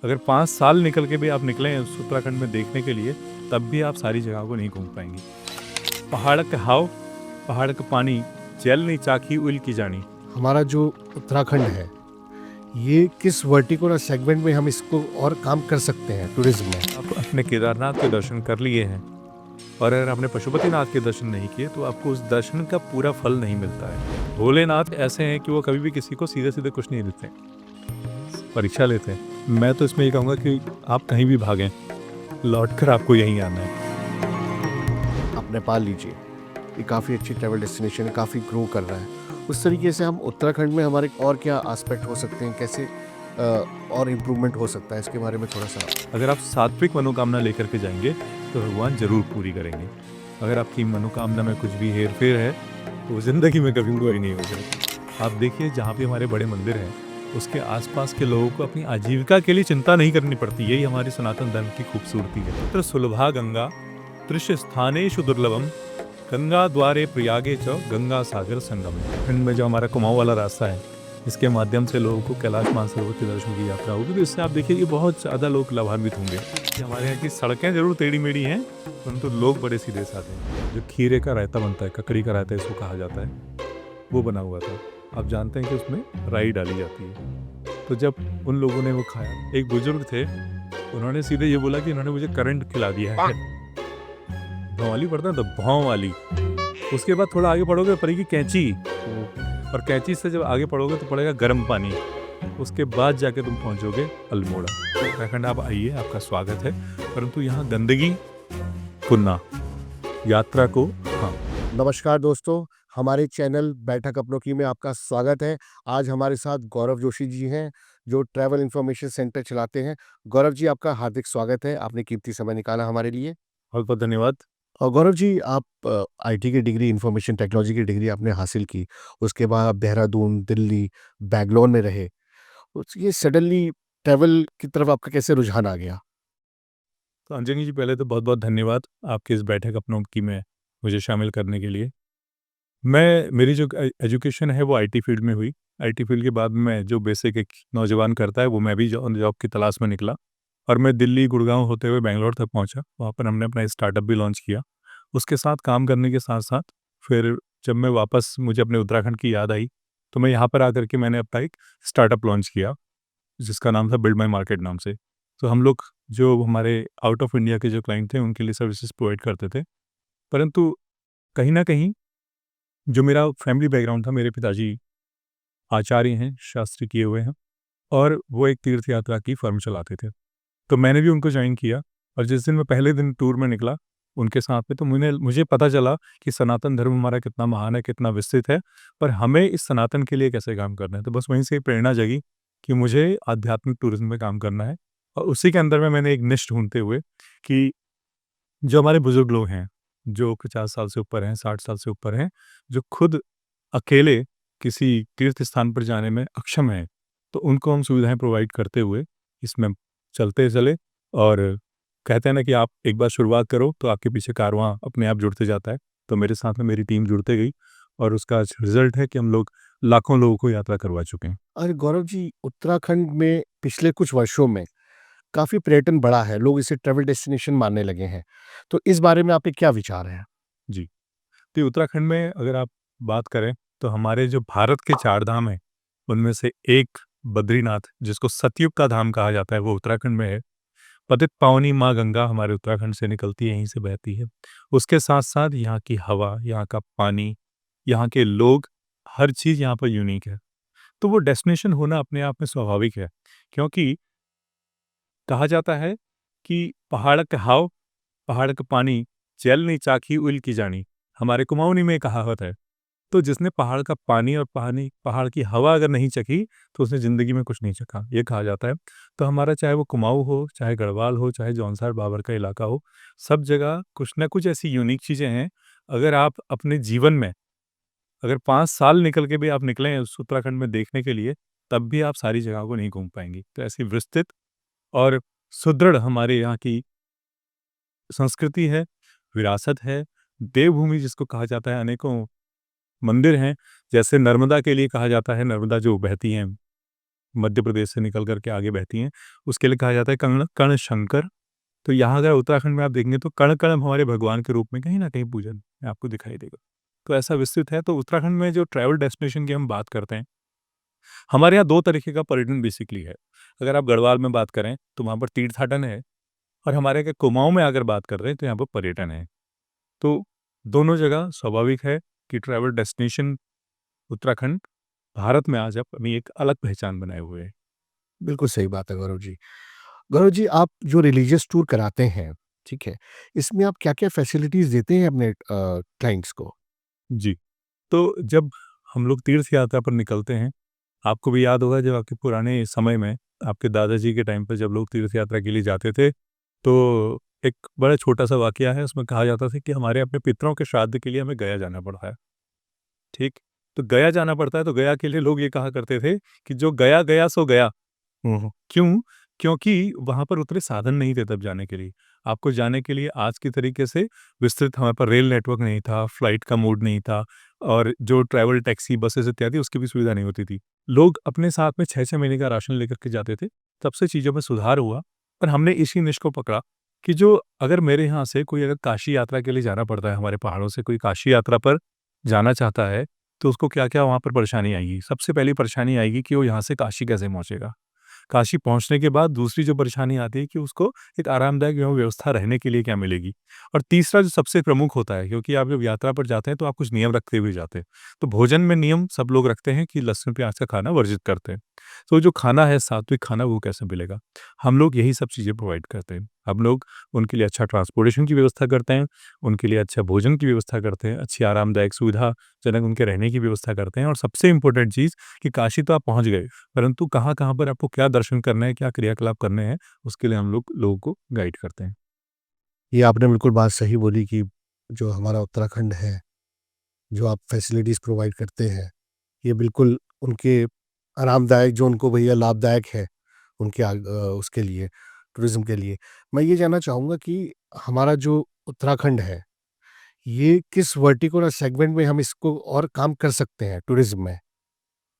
अगर 5 साल निकल के भी आप निकले हैं उस उत्तराखंड में देखने के लिए, तब भी आप सारी जगहों को नहीं घूम पाएंगे। पहाड़ का हाव, पहाड़ का पानी, जल नहीं चाखी उल की जानी। हमारा जो उत्तराखंड है, ये किस वर्टिकुलर सेगमेंट में हम इसको और काम कर सकते हैं टूरिज्म में? आप अपने केदारनाथ के दर्शन कर लिए हैं और अगर आपने पशुपतिनाथ के दर्शन नहीं किए तो आपको उस दर्शन का पूरा फल नहीं मिलता है। भोलेनाथ ऐसे हैं कि वो कभी भी किसी को सीधे सीधे कुछ नहीं देते, परीक्षा लेते हैं। मैं तो इसमें ये कहूँगा कि आप कहीं भी भागें, लौटकर आपको यहीं आना है। आप नेपाल लीजिए, ये काफ़ी अच्छी ट्रैवल डेस्टिनेशन है, काफ़ी ग्रो कर रहा है। उस तरीके से हम उत्तराखंड में हमारे और क्या एस्पेक्ट हो सकते हैं, कैसे और इम्प्रूवमेंट हो सकता है, इसके बारे में थोड़ा सा। अगर आप सात्विक मनोकामना लेकर के जाएंगे तो भगवान जरूर पूरी करेंगे। अगर आपकी मनोकामना में कुछ भी हेर फेर है तो ज़िंदगी में कभी पूरी नहीं हो सकती। आप देखिए, जहाँ भी हमारे बड़े मंदिर हैं उसके आसपास के लोगों को अपनी आजीविका के लिए चिंता नहीं करनी पड़ती। यही हमारी सनातन धर्म की खूबसूरती है। तत्र सुलभा गंगा त्रिश स्थानेषु दुर्लभम, गंगा द्वारे प्रयागे च गंगा सागर संगम। उत्तराखंड में जो हमारा कुमाऊं वाला रास्ता है, इसके माध्यम से लोगों को कैलाश मानसरोवर के दर्शन की यात्रा होगी। तो इससे आप देखिए कि बहुत ज़्यादा लोग लाभान्वित होंगे। हमारे यहाँ की सड़कें जरूर टेढ़ी मेढ़ी हैं, परंतु लोग बड़े सीधे साधे हैं। जो खीरे का रायता बनता है, ककड़ी का रायता इसको कहा जाता है, वो बना हुआ था। आप जानते हैं कि उसमें राई डाली जाती है। तो जब उन लोगों ने वो खाया, एक बुजुर्ग थे, उन्होंने सीधे ये बोला कि इन्होंने मुझे करंट खिला दिया है। भौवाली पड़ता है तो भौवाली। उसके बाद थोड़ा आगे पढ़ोगे पड़ेगी कैंची, और कैंची से जब आगे पढ़ोगे तो पड़ेगा गर्म पानी। उसके बाद जाके तुम पहुंचोगे अल्मोड़ा। उत्तराखंड आप आइए, आपका स्वागत है, परंतु यहाँ गंदगी पुन्ना यात्रा को। हाँ, नमस्कार दोस्तों, हमारे चैनल बैठक अपनों की में आपका स्वागत है। आज हमारे साथ गौरव जोशी जी हैं, जो ट्रैवल इंफॉर्मेशन सेंटर चलाते हैं। गौरव जी, आपका हार्दिक स्वागत है, आपने कीमती समय निकाला हमारे लिए। बहुत बहुत धन्यवाद। और गौरव जी, आप आईटी की डिग्री, इंफॉर्मेशन टेक्नोलॉजी की डिग्री आपने हासिल की। उसके बाद आप देहरादून, दिल्ली, बैंगलोर में रहे। ये सडनली ट्रैवल की तरफ आपका कैसे रुझान आ गया? तो अंजनी जी, पहले तो बहुत बहुत धन्यवाद आपके इस बैठक अपनों की में मुझे शामिल करने के लिए। मेरी जो एजुकेशन है वो आईटी फील्ड में हुई। आईटी फील्ड के बाद में जो बेसिक एक नौजवान करता है, वो मैं भी जॉब की तलाश में निकला और मैं दिल्ली, गुड़गांव होते हुए बैंगलोर तक पहुंचा। वहाँ पर हमने अपना स्टार्टअप भी लॉन्च किया। उसके साथ काम करने के साथ-साथ फिर जब मैं वापस मुझे अपने उत्तराखंड की याद आई, तो मैं यहाँ पर आकर के मैंने अपना एक स्टार्टअप लॉन्च किया, जिसका नाम था बिल्ड माई मार्केट नाम से। तो हम लोग जो हमारे आउट ऑफ इंडिया के जो क्लाइंट थे, उनके लिए सर्विसेज़ प्रोवाइड करते थे। परंतु कहीं न कहीं जो मेरा फैमिली बैकग्राउंड था, मेरे पिताजी आचार्य हैं, शास्त्री किए हुए हैं और वो एक तीर्थ यात्रा की फ़र्म चलाते थे। तो मैंने भी उनको जॉइन किया और जिस दिन मैं पहले दिन टूर में निकला उनके साथ में, तो मुझे पता चला कि सनातन धर्म हमारा कितना महान है, कितना विस्तृत है, पर हमें इस सनातन के लिए कैसे काम करना है। तो बस वहीं से प्रेरणा जगी कि मुझे आध्यात्मिक टूरिज्म में काम करना है। और उसी के अंदर में मैंने एक निश ढूँढते हुए कि जो हमारे बुज़ुर्ग लोग हैं, जो 50 साल से ऊपर हैं, 60 साल से ऊपर हैं, जो खुद अकेले किसी तीर्थ स्थान पर जाने में अक्षम हैं, तो उनको हम सुविधाएँ प्रोवाइड करते हुए इसमें चलते चले। और कहते हैं ना कि आप एक बार शुरुआत करो तो आपके पीछे कारवां अपने आप जुड़ते जाता है। तो मेरे साथ में मेरी टीम जुड़ते गई और उसका आज रिज़ल्ट है कि हम लोग लाखों लोगों को यात्रा करवा चुके हैं। अरे गौरव जी, उत्तराखंड में पिछले कुछ वर्षों में काफ़ी पर्यटन बढ़ा है, लोग इसे ट्रैवल डेस्टिनेशन मानने लगे हैं। तो इस बारे में आपके क्या विचार हैं? जी। तो उत्तराखंड में अगर आप बात करें तो हमारे जो भारत के 4 धाम हैं, उनमें से एक बद्रीनाथ, जिसको सतयुग का धाम कहा जाता है, वो उत्तराखंड में है। पतित पावनी माँ गंगा हमारे उत्तराखंड से निकलती है, यहीं से बहती है। उसके साथ-साथ यहाँ की हवा, यहाँ का पानी, यहाँ के लोग, हर चीज़ यहाँ पर यूनिक है। तो वो डेस्टिनेशन होना अपने आप में स्वाभाविक है, क्योंकि कहा जाता है कि पहाड़ का हाव, पहाड़ का पानी, जल नहीं चाखी उल की जानी। हमारे कुमाऊनी में कहावत है। तो जिसने पहाड़ का पानी और पहाड़ की हवा अगर नहीं चखी, तो उसने ज़िंदगी में कुछ नहीं चखा, ये कहा जाता है। तो हमारा चाहे वो कुमाऊँ हो, चाहे गढ़वाल हो, चाहे जौनसार बाबर का इलाका हो, सब जगह कुछ न कुछ ऐसी यूनिक चीज़ें हैं। अगर आप अपने जीवन में अगर 5 साल निकल के भी आप निकले हैं उस उत्तराखंड में देखने के लिए, तब भी आप सारी जगहों को नहीं घूम पाएँगे। तो ऐसी विस्तृत और सुदृढ़ हमारे यहाँ की संस्कृति है, विरासत है, देवभूमि जिसको कहा जाता है, अनेकों मंदिर हैं। जैसे नर्मदा के लिए कहा जाता है, नर्मदा जो बहती हैं मध्य प्रदेश से निकल कर के आगे बहती हैं, उसके लिए कहा जाता है कर्ण शंकर। तो यहाँ अगर उत्तराखंड में आप देखेंगे तो कण-कण हमारे भगवान के रूप में कहीं न कहीं पूजन आपको दिखाई देगा। तो ऐसा विस्तृत है, तो उत्तराखंड में जो ट्रैवल डेस्टिनेशन की हम बात करते हैं, हमारे यहाँ 2 तरीके का पर्यटन बेसिकली है। अगर आप गढ़वाल में बात करें, तो वहाँ पर तीर्थाटन है, और हमारे यहाँ के कुमाऊँ में अगर बात कर रहे हैं, तो यहाँ पर पर्यटन है। तो दोनों जगह स्वाभाविक है कि ट्रैवल डेस्टिनेशन उत्तराखंड भारत में आज अपनी एक अलग पहचान बनाए हुए है। बिल्कुल सही बात है गौरव जी। गौरव जी, आप जो रिलीजियस टूर कराते हैं, ठीक है? इसमें आप क्या-क्या फैसिलिटीज़ देते हैं अपने क्लाइंट्स को? जी, तो जब हम लोग तीर्थ यात्रा पर निकलते हैं, आपको भी याद होगा जब आपके पुराने समय में, आपके दादाजी के टाइम पे जब लोग तीर्थ यात्रा के लिए जाते थे, तो एक बड़ा छोटा-सा वाकया है, उसमें कहा जाता था कि हमारे अपने पितरों के श्राद्ध के लिए हमें गया जाना पड़ता है, ठीक? तो गया जाना पड़ता है, तो गया के लिए लोग ये कहा करते थे कि जो गया, गया सो गया। हुँ, हुँ। क्यों? क्योंकि वहाँ पर उतने साधन नहीं थे तब जाने के लिए। आपको जाने के लिए आज की तरीके से विस्तृत हमारे पास रेल नेटवर्क नहीं था, फ्लाइट का मोड नहीं था, और जो ट्रैवल टैक्सी, बसेस इत्यादि उसकी भी सुविधा नहीं होती थी। लोग अपने साथ में 6-6 महीने का राशन लेकर के जाते थे, तब से चीज़ों में सुधार हुआ। पर हमने इसी निश को पकड़ा कि जो अगर मेरे यहाँ से कोई अगर काशी यात्रा के लिए जाना पड़ता है, हमारे पहाड़ों से कोई काशी यात्रा पर जाना चाहता है, तो उसको क्या-क्या वहाँ पर परेशानी आएगी। सबसे पहली परेशानी आएगी कि वो यहाँ से काशी कैसे पहुँचेगा? काशी पहुँचने के बाद दूसरी जो परेशानी आती है कि उसको एक आरामदायक व्यवस्था रहने के लिए क्या मिलेगी? और तीसरा जो सबसे प्रमुख होता है, क्योंकि आप जब यात्रा पर जाते हैं तो आप कुछ नियम रखते हुए जाते हैं। तो भोजन में नियम सब लोग रखते हैं कि लहसुन प्याज का खाना वर्जित करते हैं। तो जो खाना है सात्विक खाना, वो कैसे मिलेगा? हम लोग यही सब चीज़ें प्रोवाइड करते हैं। हम लोग उनके लिए अच्छा ट्रांसपोर्टेशन की व्यवस्था करते हैं, उनके लिए अच्छा भोजन की व्यवस्था करते हैं, अच्छी आरामदायक सुविधाजनक उनके रहने की व्यवस्था करते हैं, और सबसे इम्पोर्टेंट चीज़ कि काशी तो आप पहुँच गए, परंतु कहाँ-कहाँ पर आपको क्या दर्शन करने हैं, क्या क्रियाकलाप करने हैं, उसके लिए हम लोग लोगों को गाइड करते हैं। ये आपने बिल्कुल बात सही बोली कि जो हमारा उत्तराखंड है, जो आप फैसिलिटीज़ प्रोवाइड करते हैं, ये बिल्कुल उनके आरामदायक, जो उनको भैया लाभदायक है, उनके उसके लिए, टूरिज़्म के लिए। मैं ये जानना चाहूँगा कि हमारा जो उत्तराखंड है, ये किस वर्टिकुलर सेगमेंट में हम इसको और काम कर सकते हैं टूरिज़्म में?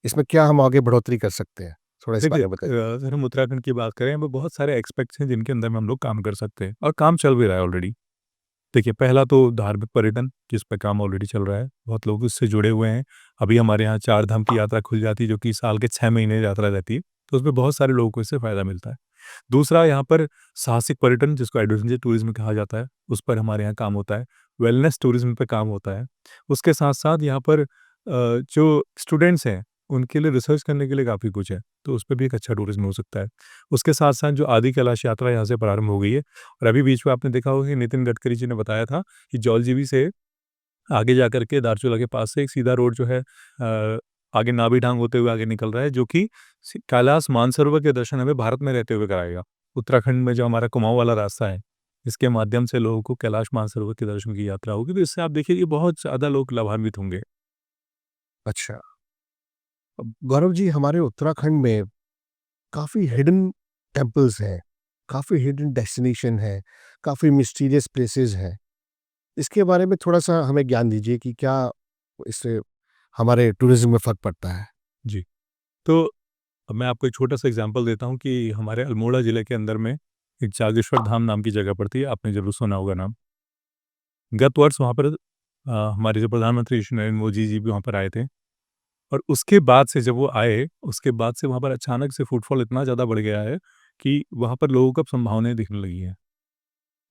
इसमें क्या हम आगे बढ़ोतरी कर सकते हैं? थोड़ा इस देखिए, बारे में बताइए। अगर हम उत्तराखंड की बात करें, हमें बहुत सारे एस्पेक्ट्स हैं जिनके अंदर में हम लोग काम कर सकते हैं, और काम चल भी रहा है ऑलरेडी। देखिए, पहला तो धार्मिक पर्यटन, जिस पे काम ऑलरेडी चल रहा है, बहुत लोग इससे जुड़े हुए हैं। अभी हमारे यहाँ 4 धाम की यात्रा खुल जाती है, जो कि साल के 6 महीने यात्रा रहती है, तो उसमें बहुत सारे लोगों को इससे फ़ायदा मिलता है। दूसरा, यहाँ पर साहसिक पर्यटन, जिसको एडवेंचर टूरिज़्म कहा जाता है, उस पर हमारे यहाँ काम होता है। वेलनेस टूरिज़्म पे काम होता है। उसके साथ-साथ यहाँ पर जो स्टूडेंट्स हैं, उनके लिए रिसर्च करने के लिए काफ़ी कुछ है, तो उस पे भी एक अच्छा टूरिज़्म हो सकता है। उसके साथ-साथ जो आदि कैलाश यात्रा यहाँ से प्रारंभ हो गई है, और अभी बीच में आपने देखा होगा कि नितिन गडकरी जी ने बताया था कि जौलजीबी से आगे जाकर के दारचूला के पास से एक सीधा रोड जो है आगे नाभि ढांग होते हुए आगे निकल रहा है, जो कि कैलाश मानसरोवर के दर्शन हमें भारत में रहते हुए कराएगा। उत्तराखंड में जो हमारा कुमाऊं वाला रास्ता है, इसके माध्यम से लोगों को कैलाश मानसरोवर के दर्शन की यात्रा होगी, तो इससे आप देखिए कि बहुत ज़्यादा लोग लाभान्वित होंगे। अच्छा। अब गौरव जी, हमारे उत्तराखंड में काफ़ी हिडन टेम्पल्स हैं, काफ़ी हिडन डेस्टिनेशन है, काफ़ी मिस्टीरियस प्लेसेस हैं। इसके बारे में थोड़ा-सा हमें ज्ञान दीजिए कि क्या इससे हमारे टूरिज़्म में फ़र्क पड़ता है? जी, तो अब मैं आपको एक छोटा-सा एग्ज़ाम्पल देता हूँ कि हमारे अल्मोड़ा ज़िले के अंदर में एक जागेश्वर धाम नाम की जगह पड़ती है, आपने ज़रूर सुना होगा नाम। गत वर्ष वहाँ पर हमारे जो प्रधानमंत्री श्री नरेंद्र मोदी जी भी वहाँ पर आए थे, और उसके बाद से जब वो आए, उसके बाद से वहाँ पर अचानक से फुटफॉल इतना ज़्यादा बढ़ गया है कि वहाँ पर लोगों को अब संभावनाएँ दिखने लगी हैं।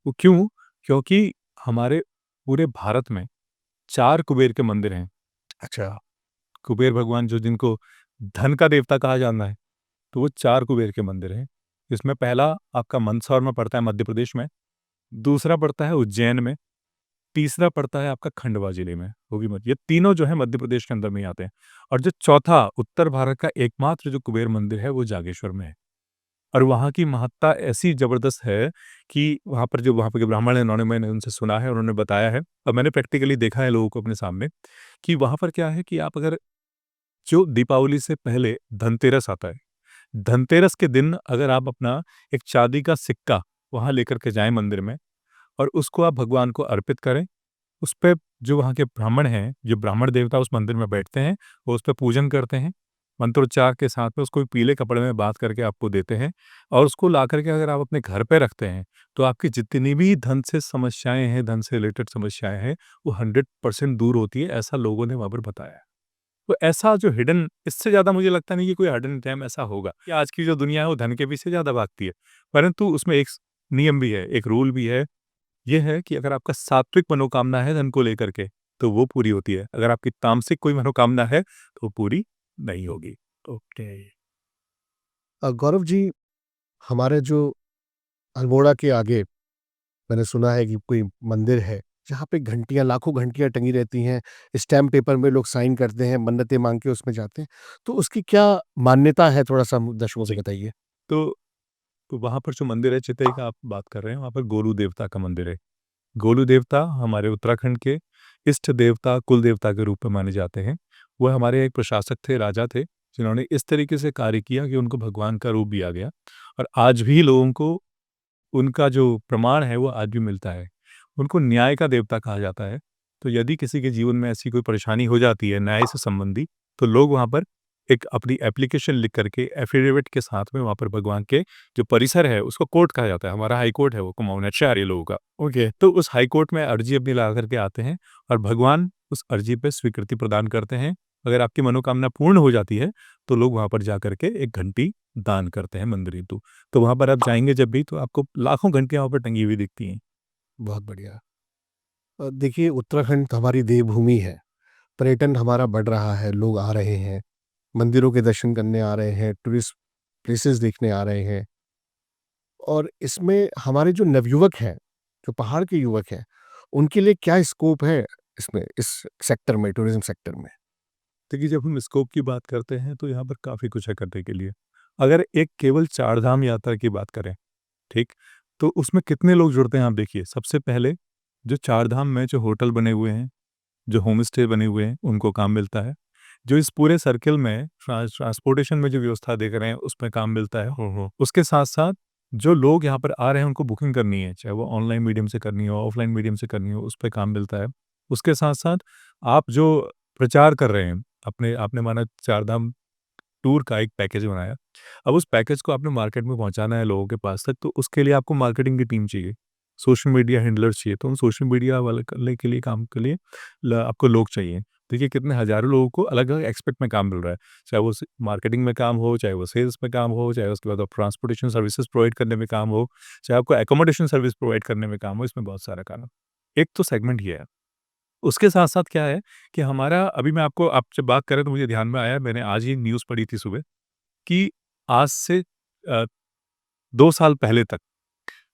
वो क्यों? क्योंकि हमारे पूरे भारत में 4 कुबेर के मंदिर हैं। अच्छा। कुबेर भगवान, जो जिनको धन का देवता कहा जाता है, तो वो 4 कुबेर के मंदिर हैं। इसमें पहला आपका मंदसौर में पड़ता है मध्य प्रदेश में, दूसरा पड़ता है उज्जैन में, तीसरा पड़ता है आपका खंडवा ज़िले में, वो भी मध्य, ये तीनों जो है मध्य प्रदेश के अंदर में ही आते हैं। और जो चौथा उत्तर भारत का एकमात्र जो कुबेर मंदिर है, वो जागेश्वर में है। और वहाँ की महत्ता ऐसी ज़बरदस्त है कि वहाँ पे के ब्राह्मण हैं, मैंने उनसे सुना है, उन्होंने बताया है, और मैंने प्रैक्टिकली देखा है लोगों को अपने सामने, कि वहाँ पर क्या है कि आप अगर जो दीपावली से पहले धनतेरस आता है, धनतेरस के दिन अगर आप अपना एक चांदी का सिक्का वहाँ लेकर के जाएँ मंदिर में, और उसको आप भगवान को अर्पित करें, उसपे जो वहाँ के ब्राह्मण हैं, जो ब्राह्मण देवता उस मंदिर में बैठते हैं, वो उसपे पूजन करते हैं, मंत्रोच्चार के साथ में उसको पीले कपड़े में बाँध करके आपको देते हैं और उसको ला करके अगर आप अपने घर पे रखते हैं, तो आपकी जितनी भी धन से समस्याएँ हैं, धन से रिलेटेड समस्याएँ हैं, वो 100% दूर होती है, ऐसा लोगों ने वहाँ पर बताया है। तो ऐसा जो हिडन इससे ज़्यादा मुझे लगता नहीं कि कोई हिडन जेम ऐसा होगा कि आज की जो दुनिया है वो धन के पीछे ज़्यादा भागती है। परंतु उसमें एक नियम भी है, एक रूल भी है, ये है कि अगर आपका सात्विक मनोकामना है धन को लेकर के, तो वो पूरी होती है। अगर आपकी तामसिक कोई मनोकामना है, तो वो पूरी नहीं होगी। ओके। गौरव जी, हमारे जो अल्मोड़ा के आगे मैंने सुना है कि कोई मंदिर है, जहाँ पे घंटियाँ, लाखों घंटियाँ टंगी रहती हैं, स्टैम्प पेपर में लोग साइन करते हैं, मन्नतें माँग के उसमें जाते हैं। तो उसकी क्या मान्यता है, थोड़ा-सा दर्शकों से जी। बताइए? तो तो वहाँ पर जो मंदिर है चितई का आप बात कर रहे हैं, वहाँ पर गोलू देवता का मंदिर है। गोलू देवता हमारे उत्तराखंड के इष्ट देवता, कुल देवता के रूप में माने जाते हैं। वह हमारे एक प्रशासक थे, राजा थे, जिन्होंने इस तरीके से कार्य किया कि उनको भगवान का रूप दिया गया और आज भी लोगों को उनका जो प्रमाण है, वो आज भी मिलता है। उनको न्याय का देवता कहा जाता है। तो यदि किसी के जीवन में ऐसी कोई परेशानी हो जाती है न्याय से संबंधी, तो लोग वहाँ पर एक अपनी एप्लीकेशन लिख करके एफ़िडेविट के साथ में वहाँ पर भगवान के जो परिसर है, उसको कोर्ट कहा जाता है। हमारा हाई कोर्ट है वो कुमाऊँ शहरी लोगों का। ओके, तो उस हाई कोर्ट में अर्ज़ी अपनी लगा कर के आते हैं और भगवान उस अर्ज़ी पे स्वीकृति प्रदान करते हैं। अगर आपकी मनोकामना पूर्ण हो जाती है, तो लोग वहाँ पर जा कर के एक घंटी दान करते हैं मंदिर हेतु। तो वहाँ पर आप जाएँगे जब भी तो आपको लाखों घंटियाँ वहाँ पर टंगी हुई दिखती हैं। बहुत बढ़िया। देखिए, उत्तराखंड तो हमारी देवभूमि है। पर्यटन हमारा बढ़ रहा है, लोग आ रहे हैं, मंदिरों के दर्शन करने आ रहे हैं, टूरिस्ट प्लेसेस देखने आ रहे हैं और इसमें हमारे जो नवयुवक हैं, जो पहाड़ के युवक हैं, उनके लिए क्या स्कोप है इसमें, इस सेक्टर में, टूरिज़्म सेक्टर में? देखिए, जब हम स्कोप की बात करते हैं तो यहाँ पर काफ़ी कुछ है करने के लिए। अगर एक केवल चार धाम यात्रा की बात करें, ठीक? तो उसमें कितने लोग जुड़ते हैं आप देखिए। सबसे पहले जो चार धाम में जो होटल बने हुए हैं, जो होम स्टे बने हुए हैं, उनको काम मिलता है। जो इस पूरे सर्किल में ट्रांसपोर्टेशन में जो व्यवस्था देख रहे हैं, उसमें काम मिलता है। उसके साथ-साथ जो लोग यहाँ पर आ रहे हैं, उनको बुकिंग करनी है, चाहे वो ऑनलाइन मीडियम से करनी हो, ऑफलाइन मीडियम से करनी हो, उस पे काम मिलता है। उसके साथ-साथ आप जो प्रचार कर रहे हैं, अपने आपने माना चार धाम टूर का एक पैकेज बनाया। अब उस पैकेज को आपने मार्केट में पहुँचाना है लोगों के पास तक, तो उसके लिए आपको मार्केटिंग की टीम चाहिए, सोशल मीडिया हैंडलर्स चाहिए। तो उन सोशल मीडिया वाले करने के लिए काम के लिए आपको लोग चाहिए। देखिए कितने हज़ारों लोगों को अलग-अलग एस्पेक्ट में काम मिल रहा है। चाहे वो मार्केटिंग में काम हो, चाहे वो सेल्स में काम हो, चाहे उसके बाद आप ट्रांसपोर्टेशन सर्विसेज प्रोवाइड करने में काम हो, चाहे आपको एकोमोडेशन सर्विस प्रोवाइड करने में काम हो, इसमें बहुत सारा काम है। एक तो सेगमेंट ये है। उसके साथ-साथ क्या है कि हमारा अभी मैं आपको आप जब बात कर रहे हैं तो मुझे ध्यान में आया, मैंने आज ही न्यूज़ पढ़ी थी सुबह कि आज से 2 साल पहले तक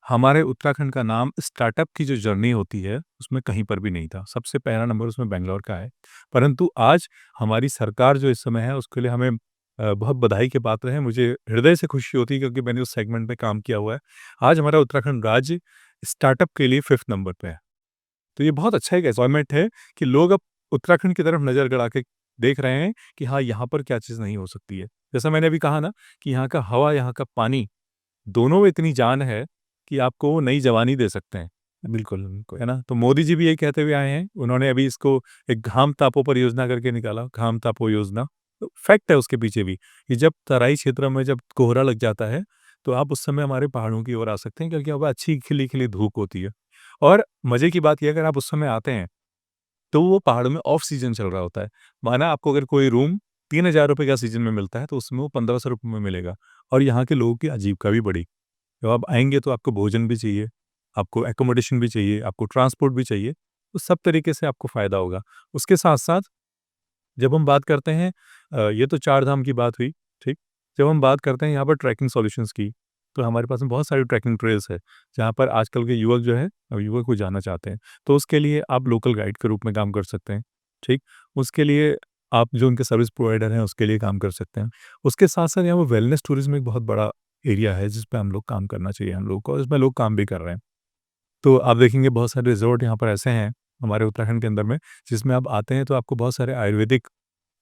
हमारे उत्तराखंड का नाम स्टार्टअप की जो जर्नी होती है, उसमें कहीं पर भी नहीं था। सबसे पहला नंबर उसमें बैंगलोर का है। परंतु आज हमारी सरकार जो इस समय है, उसके लिए हमें बहुत बधाई के पात्र हैं। मुझे हृदय से खुशी होती है क्योंकि मैंने उस सेगमेंट में काम किया हुआ है। आज हमारा उत्तराखंड राज्य स्टार्टअप के लिए 5th नंबर पे है। तो ये बहुत अच्छा एक अचीवमेंट है कि लोग अब उत्तराखंड की तरफ नज़र गड़ा के देख रहे हैं कि हाँ, यहाँ पर क्या चीज़ नहीं हो सकती है। जैसा मैंने अभी कहा ना कि यहाँ का हवा, यहाँ का पानी, दोनों में इतनी जान है कि आपको वो नई जवानी दे सकते हैं। बिल्कुल, बिल्कुल। है ना? तो मोदी जी भी यही कहते हुए आए हैं। उन्होंने अभी इसको एक घाम तापो परियोजना करके निकाला, घाम तापो योजना। तो फैक्ट है उसके पीछे भी कि जब तराई क्षेत्र में जब कोहरा लग जाता है, तो आप उस समय हमारे पहाड़ों की ओर आ सकते हैं क्योंकि वहाँ अच्छी खिली-खिली धूप होती है। और मज़े की बात ये है अगर आप उस समय आते हैं, तो वो पहाड़ों में ऑफ सीज़न चल रहा होता है। माना आपको अगर कोई रूम ₹3000 का सीज़न में मिलता है, तो उसमें वो ₹1500 में मिलेगा और यहाँ के लोगों की आजीविका भी बढ़ी। जब आप आएँगे तो आपको भोजन भी चाहिए, आपको एकोमोडेशन भी चाहिए, आपको ट्रांसपोर्ट भी चाहिए, तो सब तरीके से आपको फ़ायदा होगा। उसके साथ-साथ जब हम बात करते हैं ये तो चार धाम की बात हुई, ठीक? जब हम बात करते हैं यहाँ पर ट्रैकिंग सॉल्यूशंस की, तो हमारे पास में बहुत सारी ट्रैकिंग ट्रेल्स है, जहाँ पर आजकल के युवक जो है युवक को जाना चाहते हैं। तो उसके लिए आप लोकल गाइड के रूप में काम कर सकते हैं, ठीक? उसके लिए आप जो उनके सर्विस प्रोवाइडर हैं, उसके लिए काम कर सकते हैं। उसके साथ-साथ यहाँ पे वेलनेस टूरिज़्म एक बहुत बड़ा एरिया है, जिस पे हम लोग काम करना चाहिए हम लोगों को और इसमें लोग काम भी कर रहे हैं। तो आप देखेंगे बहुत सारे रिज़ॉर्ट यहाँ पर ऐसे हैं, हमारे उत्तराखंड के अंदर में, जिसमें आप आते हैं तो आपको बहुत सारे आयुर्वेदिक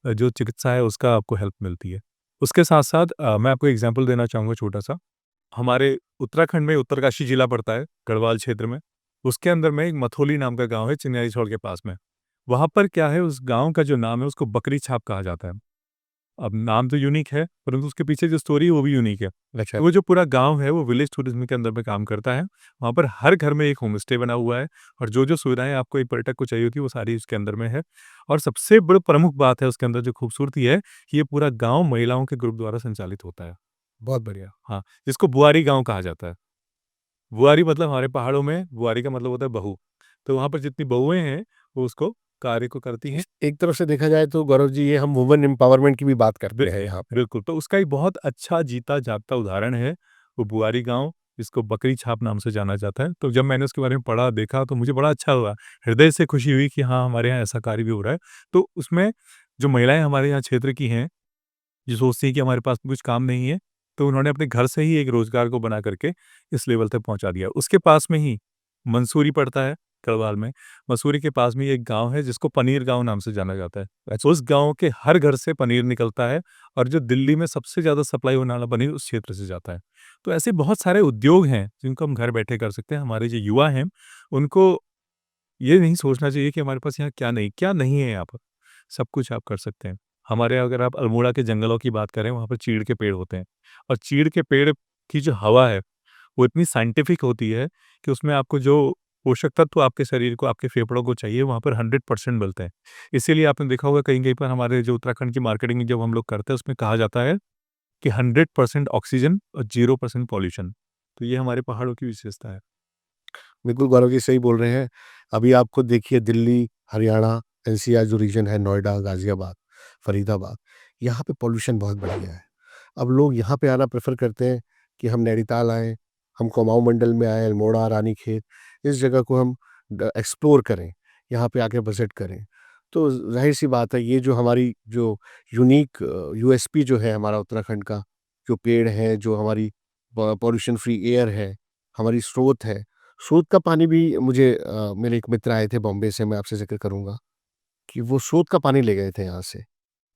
जो चिकित्सा है उसका आपको हेल्प मिलती है। उसके साथ-साथ मैं आपको एग्ज़ाम्पल देना चाहूँगा छोटा-सा। हमारे उत्तराखंड में उत्तरकाशी जिला पड़ता है, गढ़वाल क्षेत्र में। उसके अंदर में एक मथोली नाम का गाँव है चिन्यालीसौड़ के पास में। वहाँ पर क्या है उस गाँव का जो नाम है उसको बकरी छाप कहा जाता है। अब नाम तो यूनिक है, परंतु उसके पीछे जो स्टोरी है वो भी यूनिक है। अच्छा। तो वो जो पूरा गाँव है वो विलेज टूरिज़्म के अंदर में काम करता है। वहाँ पर हर घर में एक होम स्टे बना हुआ है और जो-जो सुविधाएँ आपको एक पर्यटक को चाहिए होती है वो सारी उसके अंदर में है। और सबसे बड़ी प्रमुख बात है उसके अंदर जो खूबसूरती है कि ये पूरा गाँव महिलाओं के ग्रुप द्वारा संचालित होता है। बहुत बढ़िया। हाँ, जिसको बुआरी गाँव कहा जाता है। बुआरी मतलब हमारे पहाड़ों में बुआरी का मतलब होता है बहू। तो वहाँ पर जितनी बहुएँ हैं वो उसको कार्य को करती हैं। एक तरफ से देखा जाए तो गौरव जी, ये हम वुमेन एम्पावरमेंट की भी बात करते बिल हैं यहाँ पे। बिल्कुल, तो उसका एक बहुत अच्छा जीता-जागता उदाहरण है, वो बुआरी गाँव, जिसको बकरी छाप नाम से जाना जाता है। तो जब मैंने उसके बारे में पढ़ा, देखा तो मुझे बड़ा अच्छा हुआ। हृदय से खुशी हुई कि हाँ, हमारे यहाँ ऐसा कार्य भी हो रहा है। तो उसमें जो महिलाएँ हमारे यहाँ क्षेत्र की हैं, जो सोचती हैं कि हमारे पास कुछ काम नहीं है, तो उन्होंने अपने घर से ही एक रोज़गार को बना करके इस लेवल तक पहुँचा दिया। उसके पास में ही मंसूरी पड़ता है, गढ़वाल में। मसूरी के पास में ही एक गाँव है जिसको पनीर गाँव नाम से जाना जाता है। अच्छा। उस गाँव के हर घर से पनीर निकलता है और जो दिल्ली में सबसे ज़्यादा सप्लाई होने वाला पनीर उस क्षेत्र से जाता है। तो ऐसे बहुत सारे उद्योग हैं जिनको हम घर बैठे कर सकते हैं। हमारे जो युवा हैं, उनको ये नहीं सोचना चाहिए कि हमारे पास यहाँ क्या नहीं है यहाँ पर। सब कुछ आप कर सकते हैं। हमारे यहाँ अगर आप अल्मोड़ा के जंगलों की बात करें, वहाँ पर चीड़ के पेड़ होते हैं और चीड़ के पेड़ की जो हवा है, वो इतनी साइंटिफिक होती है कि उसमें आपको जो पोषक तत्व आपके शरीर को, आपके फेफड़ों को चाहिए, वहाँ पर 100% मिलते हैं। इसीलिए आपने देखा होगा कहीं-कहीं पर हमारे जो उत्तराखंड की मार्केटिंग जब हम लोग करते हैं, उसमें कहा जाता है कि 100% ऑक्सीजन और 0% पॉल्यूशन। तो ये हमारे पहाड़ों की विशेषता है। बिल्कुल गौरव जी सही बोल रहे हैं। अभी आप खुद देखिए, दिल्ली, हरियाणा, एनसीआर जो रीजन है, नोएडा, गाज़ियाबाद, फरीदाबाद, यहाँ पे पॉल्यूशन बहुत बढ़ गया है। अब लोग यहाँ पे आना प्रेफ़र करते हैं कि हम नैनीताल आएँ, हम कुमाऊँ मंडल में आएँ, अल्मोड़ा, रानीखेत, इस जगह को हम एक्सप्लोर करें, यहाँ पे आके विज़िट करें। तो ज़ाहिर-सी बात है, ये जो हमारी जो यूनिक यूएसपी जो है हमारा उत्तराखंड का, जो पेड़ हैं, जो हमारी पॉल्यूशन फ्री एयर है, हमारी स्रोत है, स्रोत का पानी भी मुझे मेरे एक मित्र आए थे बॉम्बे से, मैं आपसे ज़िक्र करूँगा कि वो स्रोत का पानी ले गए थे यहाँ से।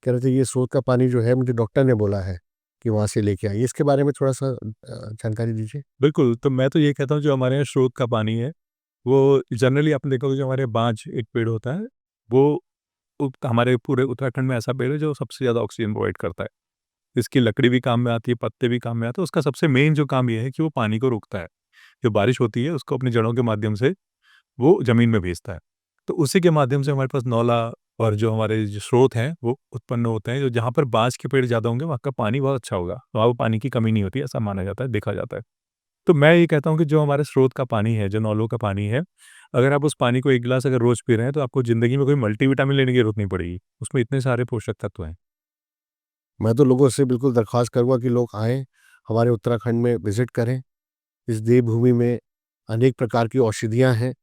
कह रहे थे ये स्रोत का पानी जो है, मुझे डॉक्टर ने बोला है कि वहाँ से लेके आइए। इसके बारे में थोड़ा-सा जानकारी दीजिए। बिल्कुल, तो मैं तो ये कहता हूँ जो हमारे यहाँ स्रोत का पानी है, वो जनरली आपने देखा होगा जो हमारे बाँज एक पेड़ होता है, वो हमारे पूरे उत्तराखंड में ऐसा पेड़ है जो सबसे ज़्यादा ऑक्सीजन प्रोवाइड करता है। इसकी लकड़ी भी काम में आती है, पत्ते भी काम में आते हैं, उसका सबसे मेन जो काम ये है कि वो पानी को रोकता है। जो बारिश होती है उसको अपनी जड़ों के माध्यम से वो ज़मीन में भेजता है। तो उसी के माध्यम से हमारे पास नौला और जो हमारे जो स्रोत हैं वो उत्पन्न होते हैं, जो जहाँ पर बाँज के पेड़ ज़्यादा होंगे वहाँ का पानी बहुत अच्छा होगा। वहाँ वो पानी की कमी नहीं होती ऐसा माना जाता है, देखा जाता है। तो मैं ये कहता हूँ कि जो हमारे स्रोत का पानी है, जो नौलों का पानी है, अगर आप उस पानी को 1 गिलास अगर रोज़ पी रहे हैं तो आपको ज़िंदगी में कोई मल्टीविटामिन लेने की ज़रूरत नहीं पड़ेगी। उसमें इतने सारे पोषक तत्व हैं। मैं तो लोगों से बिल्कुल दरख्वास्त करूँगा कि लोग आएँ, हमारे उत्तराखंड में विज़िट करें। इस देवभूमि में अनेक प्रकार की औषधियाँ हैं,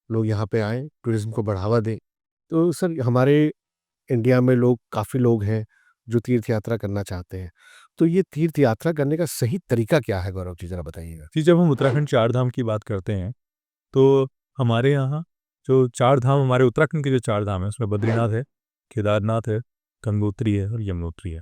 लोग यहाँ पे आएँ, टूरिज़्म को बढ़ावा दें। तो सर, हमारे इंडिया में काफ़ी लोग हैं जो तीर्थ यात्रा करना चाहते हैं। तो ये तीर्थ यात्रा करने का सही तरीका क्या है गौरव जी, ज़रा बताइएगा? जी, जब हम उत्तराखंड 4 धाम की बात करते हैं, तो हमारे यहाँ जो 4 धाम हमारे उत्तराखंड के जो 4 धाम हैं, उसमें बद्रीनाथ है, केदारनाथ है, गंगोत्री है और यमुनोत्री है।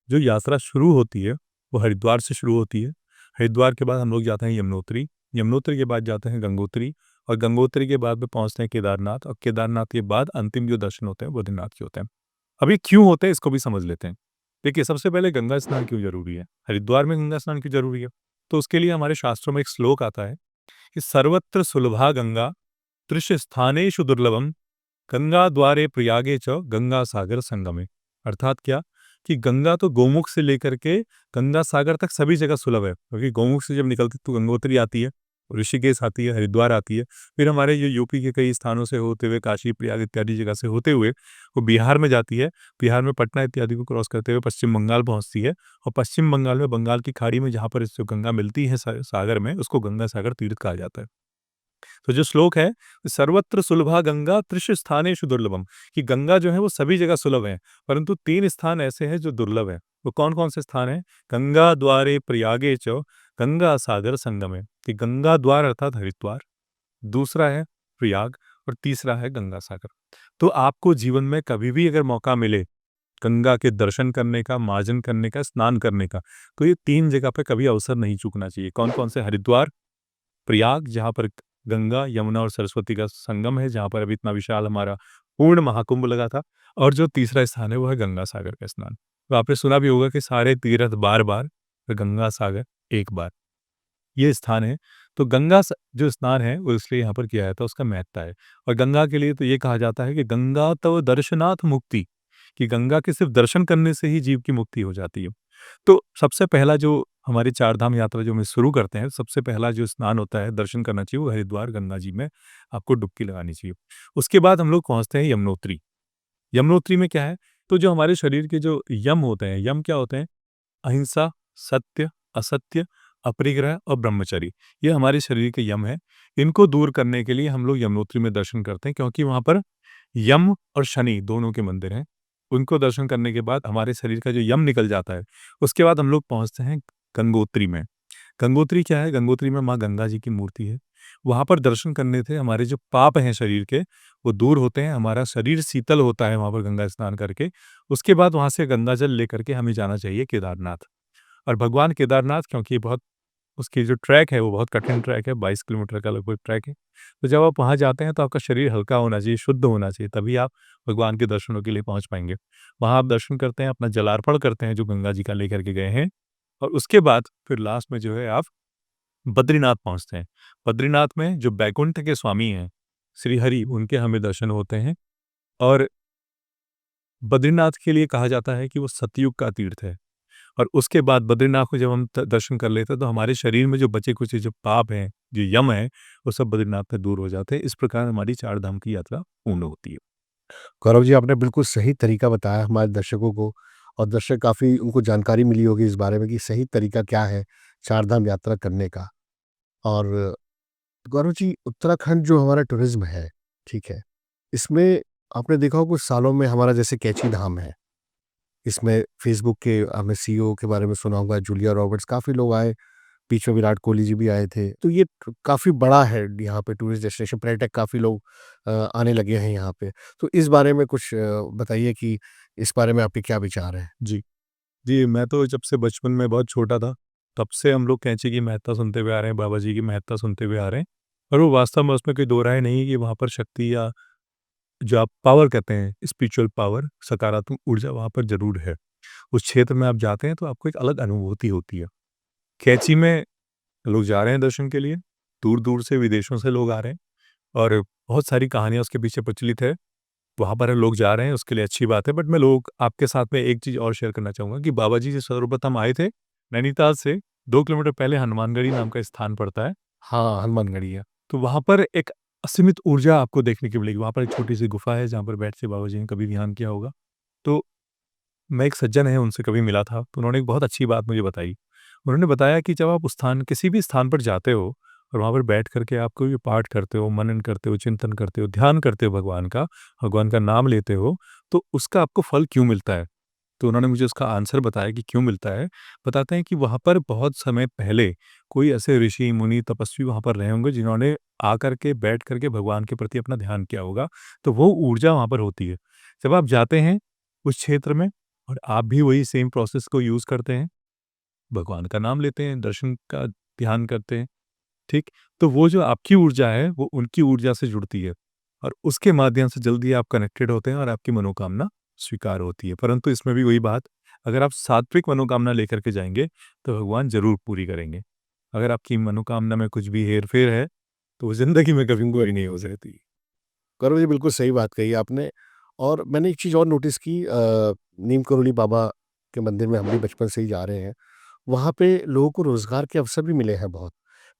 जो यात्रा शुरू होती है, वो हरिद्वार से शुरू होती है। हरिद्वार के बाद हम लोग जाते हैं यमुनोत्री, यमुनोत्री के बाद जाते हैं गंगोत्री और गंगोत्री के बाद में पहुँचते हैं केदारनाथ और केदारनाथ के बाद अंतिम जो दर्शन होते हैं, वो बद्रीनाथ के होते हैं। अब ये क्यों होते हैं, इसको भी समझ लेते हैं। देखिए, सबसे पहले गंगा स्नान क्यों ज़रूरी है? हरिद्वार में गंगा स्नान क्यों ज़रूरी है? तो उसके लिए हमारे शास्त्रों में एक श्लोक आता है कि सर्वत्र सुलभा गंगा त्रिश स्थानेषु दुर्लभम गंगा द्वारे प्रयागे च गंगा सागर संगमे। अर्थात क्या कि गंगा तो गोमुख से लेकर के गंगा सागर तक सभी जगह सुलभ है, क्योंकि गोमुख से जब निकलती तो गंगोत्री आती है, ऋषिकेश आती है, हरिद्वार आती है, फिर हमारे ये यूपी के कई स्थानों से होते हुए काशी प्रयाग इत्यादि जगह से होते हुए वो बिहार में जाती है। बिहार में पटना इत्यादि को क्रॉस करते हुए पश्चिम बंगाल पहुंचती है और पश्चिम बंगाल में बंगाल की खाड़ी में जहाँ पर इस जो गंगा मिलती है सागर में, उसको गंगा सागर तीर्थ कहा जाता है। तो जो श्लोक है, सर्वत्र सुलभा गंगा त्रिश स्थानेषु दुर्लभम, कि गंगा जो है वो सभी जगह सुलभ है, परंतु 3 स्थान ऐसे हैं जो दुर्लभ है। वो कौन-कौन से स्थान हैं? गंगा द्वारे प्रयागे च गंगा सागर संगमे, कि गंगा द्वार अर्थात हरिद्वार, दूसरा है प्रयाग और तीसरा है गंगा सागर। तो आपको जीवन में कभी भी अगर मौका मिले गंगा के दर्शन करने का, मार्जन करने का, स्नान करने का, तो ये 3 जगह पे कभी अवसर नहीं चूकना चाहिए। कौन-कौन से? हरिद्वार, प्रयाग जहाँ पर गंगा, यमुना और सरस्वती का संगम है, जहाँ पर अभी इतना विशाल हमारा पूर्ण महाकुंभ लगा था, और जो तीसरा स्थान है वो है गंगा सागर का स्नान। तो आपने सुना भी होगा कि सारे तीर्थ बार-बार, फिर गंगा सागर एक बार। ये स्थान है। तो गंगा स जो स्नान है वो इसलिए यहाँ पर किया जाता है, उसका महत्ता है। और गंगा के लिए तो ये कहा जाता है कि गंगा तव दर्शनाथ मुक्ति, कि गंगा के सिर्फ़ दर्शन करने से ही जीव की मुक्ति हो जाती है। तो सबसे पहला जो हमारी चार धाम यात्रा जो हम शुरू करते हैं, सबसे पहला जो स्नान होता है, दर्शन करना चाहिए, वो हरिद्वार गंगा जी में आपको डुबकी लगानी चाहिए। उसके बाद हम लोग पहुँचते हैं यमुनोत्री। यमुनोत्री में क्या है, तो जो हमारे शरीर के जो यम होते हैं, यम क्या होते हैं? अहिंसा, सत्य, असत्य, अपरिग्रह और ब्रह्मचर्य, ये हमारे शरीर के यम हैं। इनको दूर करने के लिए हम लोग यमुनोत्री में दर्शन करते हैं, क्योंकि वहाँ पर यम और शनि दोनों के मंदिर हैं। उनको दर्शन करने के बाद हमारे शरीर का जो यम निकल जाता है, उसके बाद हम लोग पहुँचते हैं गंगोत्री में। गंगोत्री क्या है? गंगोत्री में माँ गंगा जी की मूर्ति है। वहाँ पर दर्शन करने से हमारे जो पाप हैं शरीर के, वो दूर होते हैं, हमारा शरीर शीतल होता है वहाँ पर गंगा स्नान करके। उसके बाद वहाँ से गंगा जल लेकर के हमें जाना चाहिए केदारनाथ। और भगवान केदारनाथ, क्योंकि बहुत उसकी जो ट्रैक है वो बहुत कठिन ट्रैक है, 22 किलोमीटर का लगभग ट्रैक है। तो जब आप वहाँ जाते हैं तो आपका शरीर हल्का होना चाहिए, शुद्ध होना चाहिए, तभी आप भगवान के दर्शनों के लिए पहुँच पाएँगे। वहाँ आप दर्शन करते हैं, अपना जलार्पण करते हैं जो गंगा जी का लेकर के गए हैं, और उसके बाद फिर लास्ट में जो है आप बद्रीनाथ पहुँचते हैं। बद्रीनाथ में जो बैकुंठ के स्वामी हैं, श्री हरि, उनके हमें दर्शन होते हैं। और बद्रीनाथ के लिए कहा जाता है कि वो सतयुग का तीर्थ है। और उसके बाद बद्रीनाथ को जब हम दर्शन कर लेते हैं तो हमारे शरीर में जो बचे कुछ जो पाप हैं, जो यम है, वो सब बद्रीनाथ में दूर हो जाते हैं। इस प्रकार हमारी चार धाम की यात्रा पूर्ण होती है। गौरव जी, आपने बिल्कुल सही तरीका बताया हमारे दर्शकों को और दर्शक काफ़ी उनको जानकारी मिली होगी इस बारे में कि सही तरीका क्या है चार धाम यात्रा करने का। और गौरव जी, उत्तराखंड जो हमारा टूरिज़्म है, ठीक है? इसमें आपने देखा होगा कुछ सालों में हमारा जैसे कैची धाम है, इसमें फ़ेसबुक के आपने सीईओ के बारे में सुना होगा, जूलिया रॉबर्ट्स, काफ़ी लोग आए, बीच में विराट कोहली जी भी आए थे। तो ये काफ़ी बड़ा है यहाँ पे टूरिस्ट डेस्टिनेशन, पर्यटक काफ़ी लोग आने लगे हैं यहाँ पे। तो इस बारे में कुछ बताइए कि इस बारे में आपके क्या विचार हैं? जी। जी, मैं तो जब से बचपन में बहुत छोटा था, तब से हम लोग कैंची की महत्ता सुनते हुए आ रहे हैं, बाबा जी की महत्ता सुनते हुए आ रहे हैं। और वो वास्तव में उसमें कोई दो राय नहीं है कि वहाँ पर शक्ति या जो आप पावर कहते हैं, स्पिरिचुअल पावर, सकारात्मक ऊर्जा वहाँ पर ज़रूर है। उस क्षेत्र में आप जाते हैं तो आपको एक अलग अनुभूति होती है। कैंची में लोग जा रहे हैं दर्शन के लिए, दूर-दूर से विदेशों से लोग आ रहे हैं, और बहुत सारी कहानियाँ उसके पीछे प्रचलित है। वहाँ पर लोग जा रहे हैं उसके लिए अच्छी बात है, बट मैं लोग आपके साथ में एक चीज़ और शेयर करना चाहूँगा कि बाबा जी सर्वप्रथम आए थे नैनीताल से 2 किलोमीटर पहले हनुमानगढ़ी नाम का स्थान पड़ता है। हाँ, हनुमानगढ़ी है। तो वहाँ पर एक असीमित ऊर्जा आपको देखने की मिलेगी। वहाँ पर एक छोटी-सी गुफ़ा है जहाँ पर बैठ के बाबा जी ने कभी ध्यान किया होगा। तो मैं एक सज्जन है उनसे कभी मिला था, तो उन्होंने एक बहुत अच्छी बात मुझे बताई। उन्होंने बताया कि जब आप उस स्थान किसी भी स्थान पर जाते हो और वहाँ पर बैठ कर के आप कोई भी पाठ करते हो, मनन करते हो, चिंतन करते हो, ध्यान करते हो भगवान का नाम लेते हो, तो उसका आपको फल क्यों मिलता है? तो उन्होंने मुझे उसका आंसर बताया कि क्यों मिलता है। बताते हैं कि वहाँ पर बहुत समय पहले कोई ऐसे ऋषि, मुनि, तपस्वी वहाँ पर रहे होंगे जिन्होंने आकर के, बैठ कर के भगवान के प्रति अपना ध्यान किया होगा, तो वो ऊर्जा वहाँ पर होती है। जब आप जाते हैं उस क्षेत्र में और आप भी वही सेम प्रोसेस को यूज़ करते हैं, भगवान का नाम लेते हैं, दर्शन का ध्यान करते हैं, ठीक? तो वो जो आपकी ऊर्जा है, वो उनकी ऊर्जा से जुड़ती है और उसके माध्यम से जल्दी आप कनेक्टेड होते हैं और आपकी मनोकामना स्वीकार होती है। परंतु इसमें भी वही बात, अगर आप सात्विक मनोकामना लेकर के जाएँगे, तो भगवान ज़रूर पूरी करेंगे। अगर आपकी मनोकामना में कुछ भी हेर-फेर है, तो वो ज़िंदगी में कभी पूरी नहीं हो सकती। गौरव जी, बिल्कुल सही बात कही आपने। और मैंने एक चीज़ और नोटिस की, नीम करोली बाबा के मंदिर में हम भी बचपन से ही जा रहे हैं। वहाँ पे लोगों को रोज़गार के अवसर भी मिले हैं बहुत।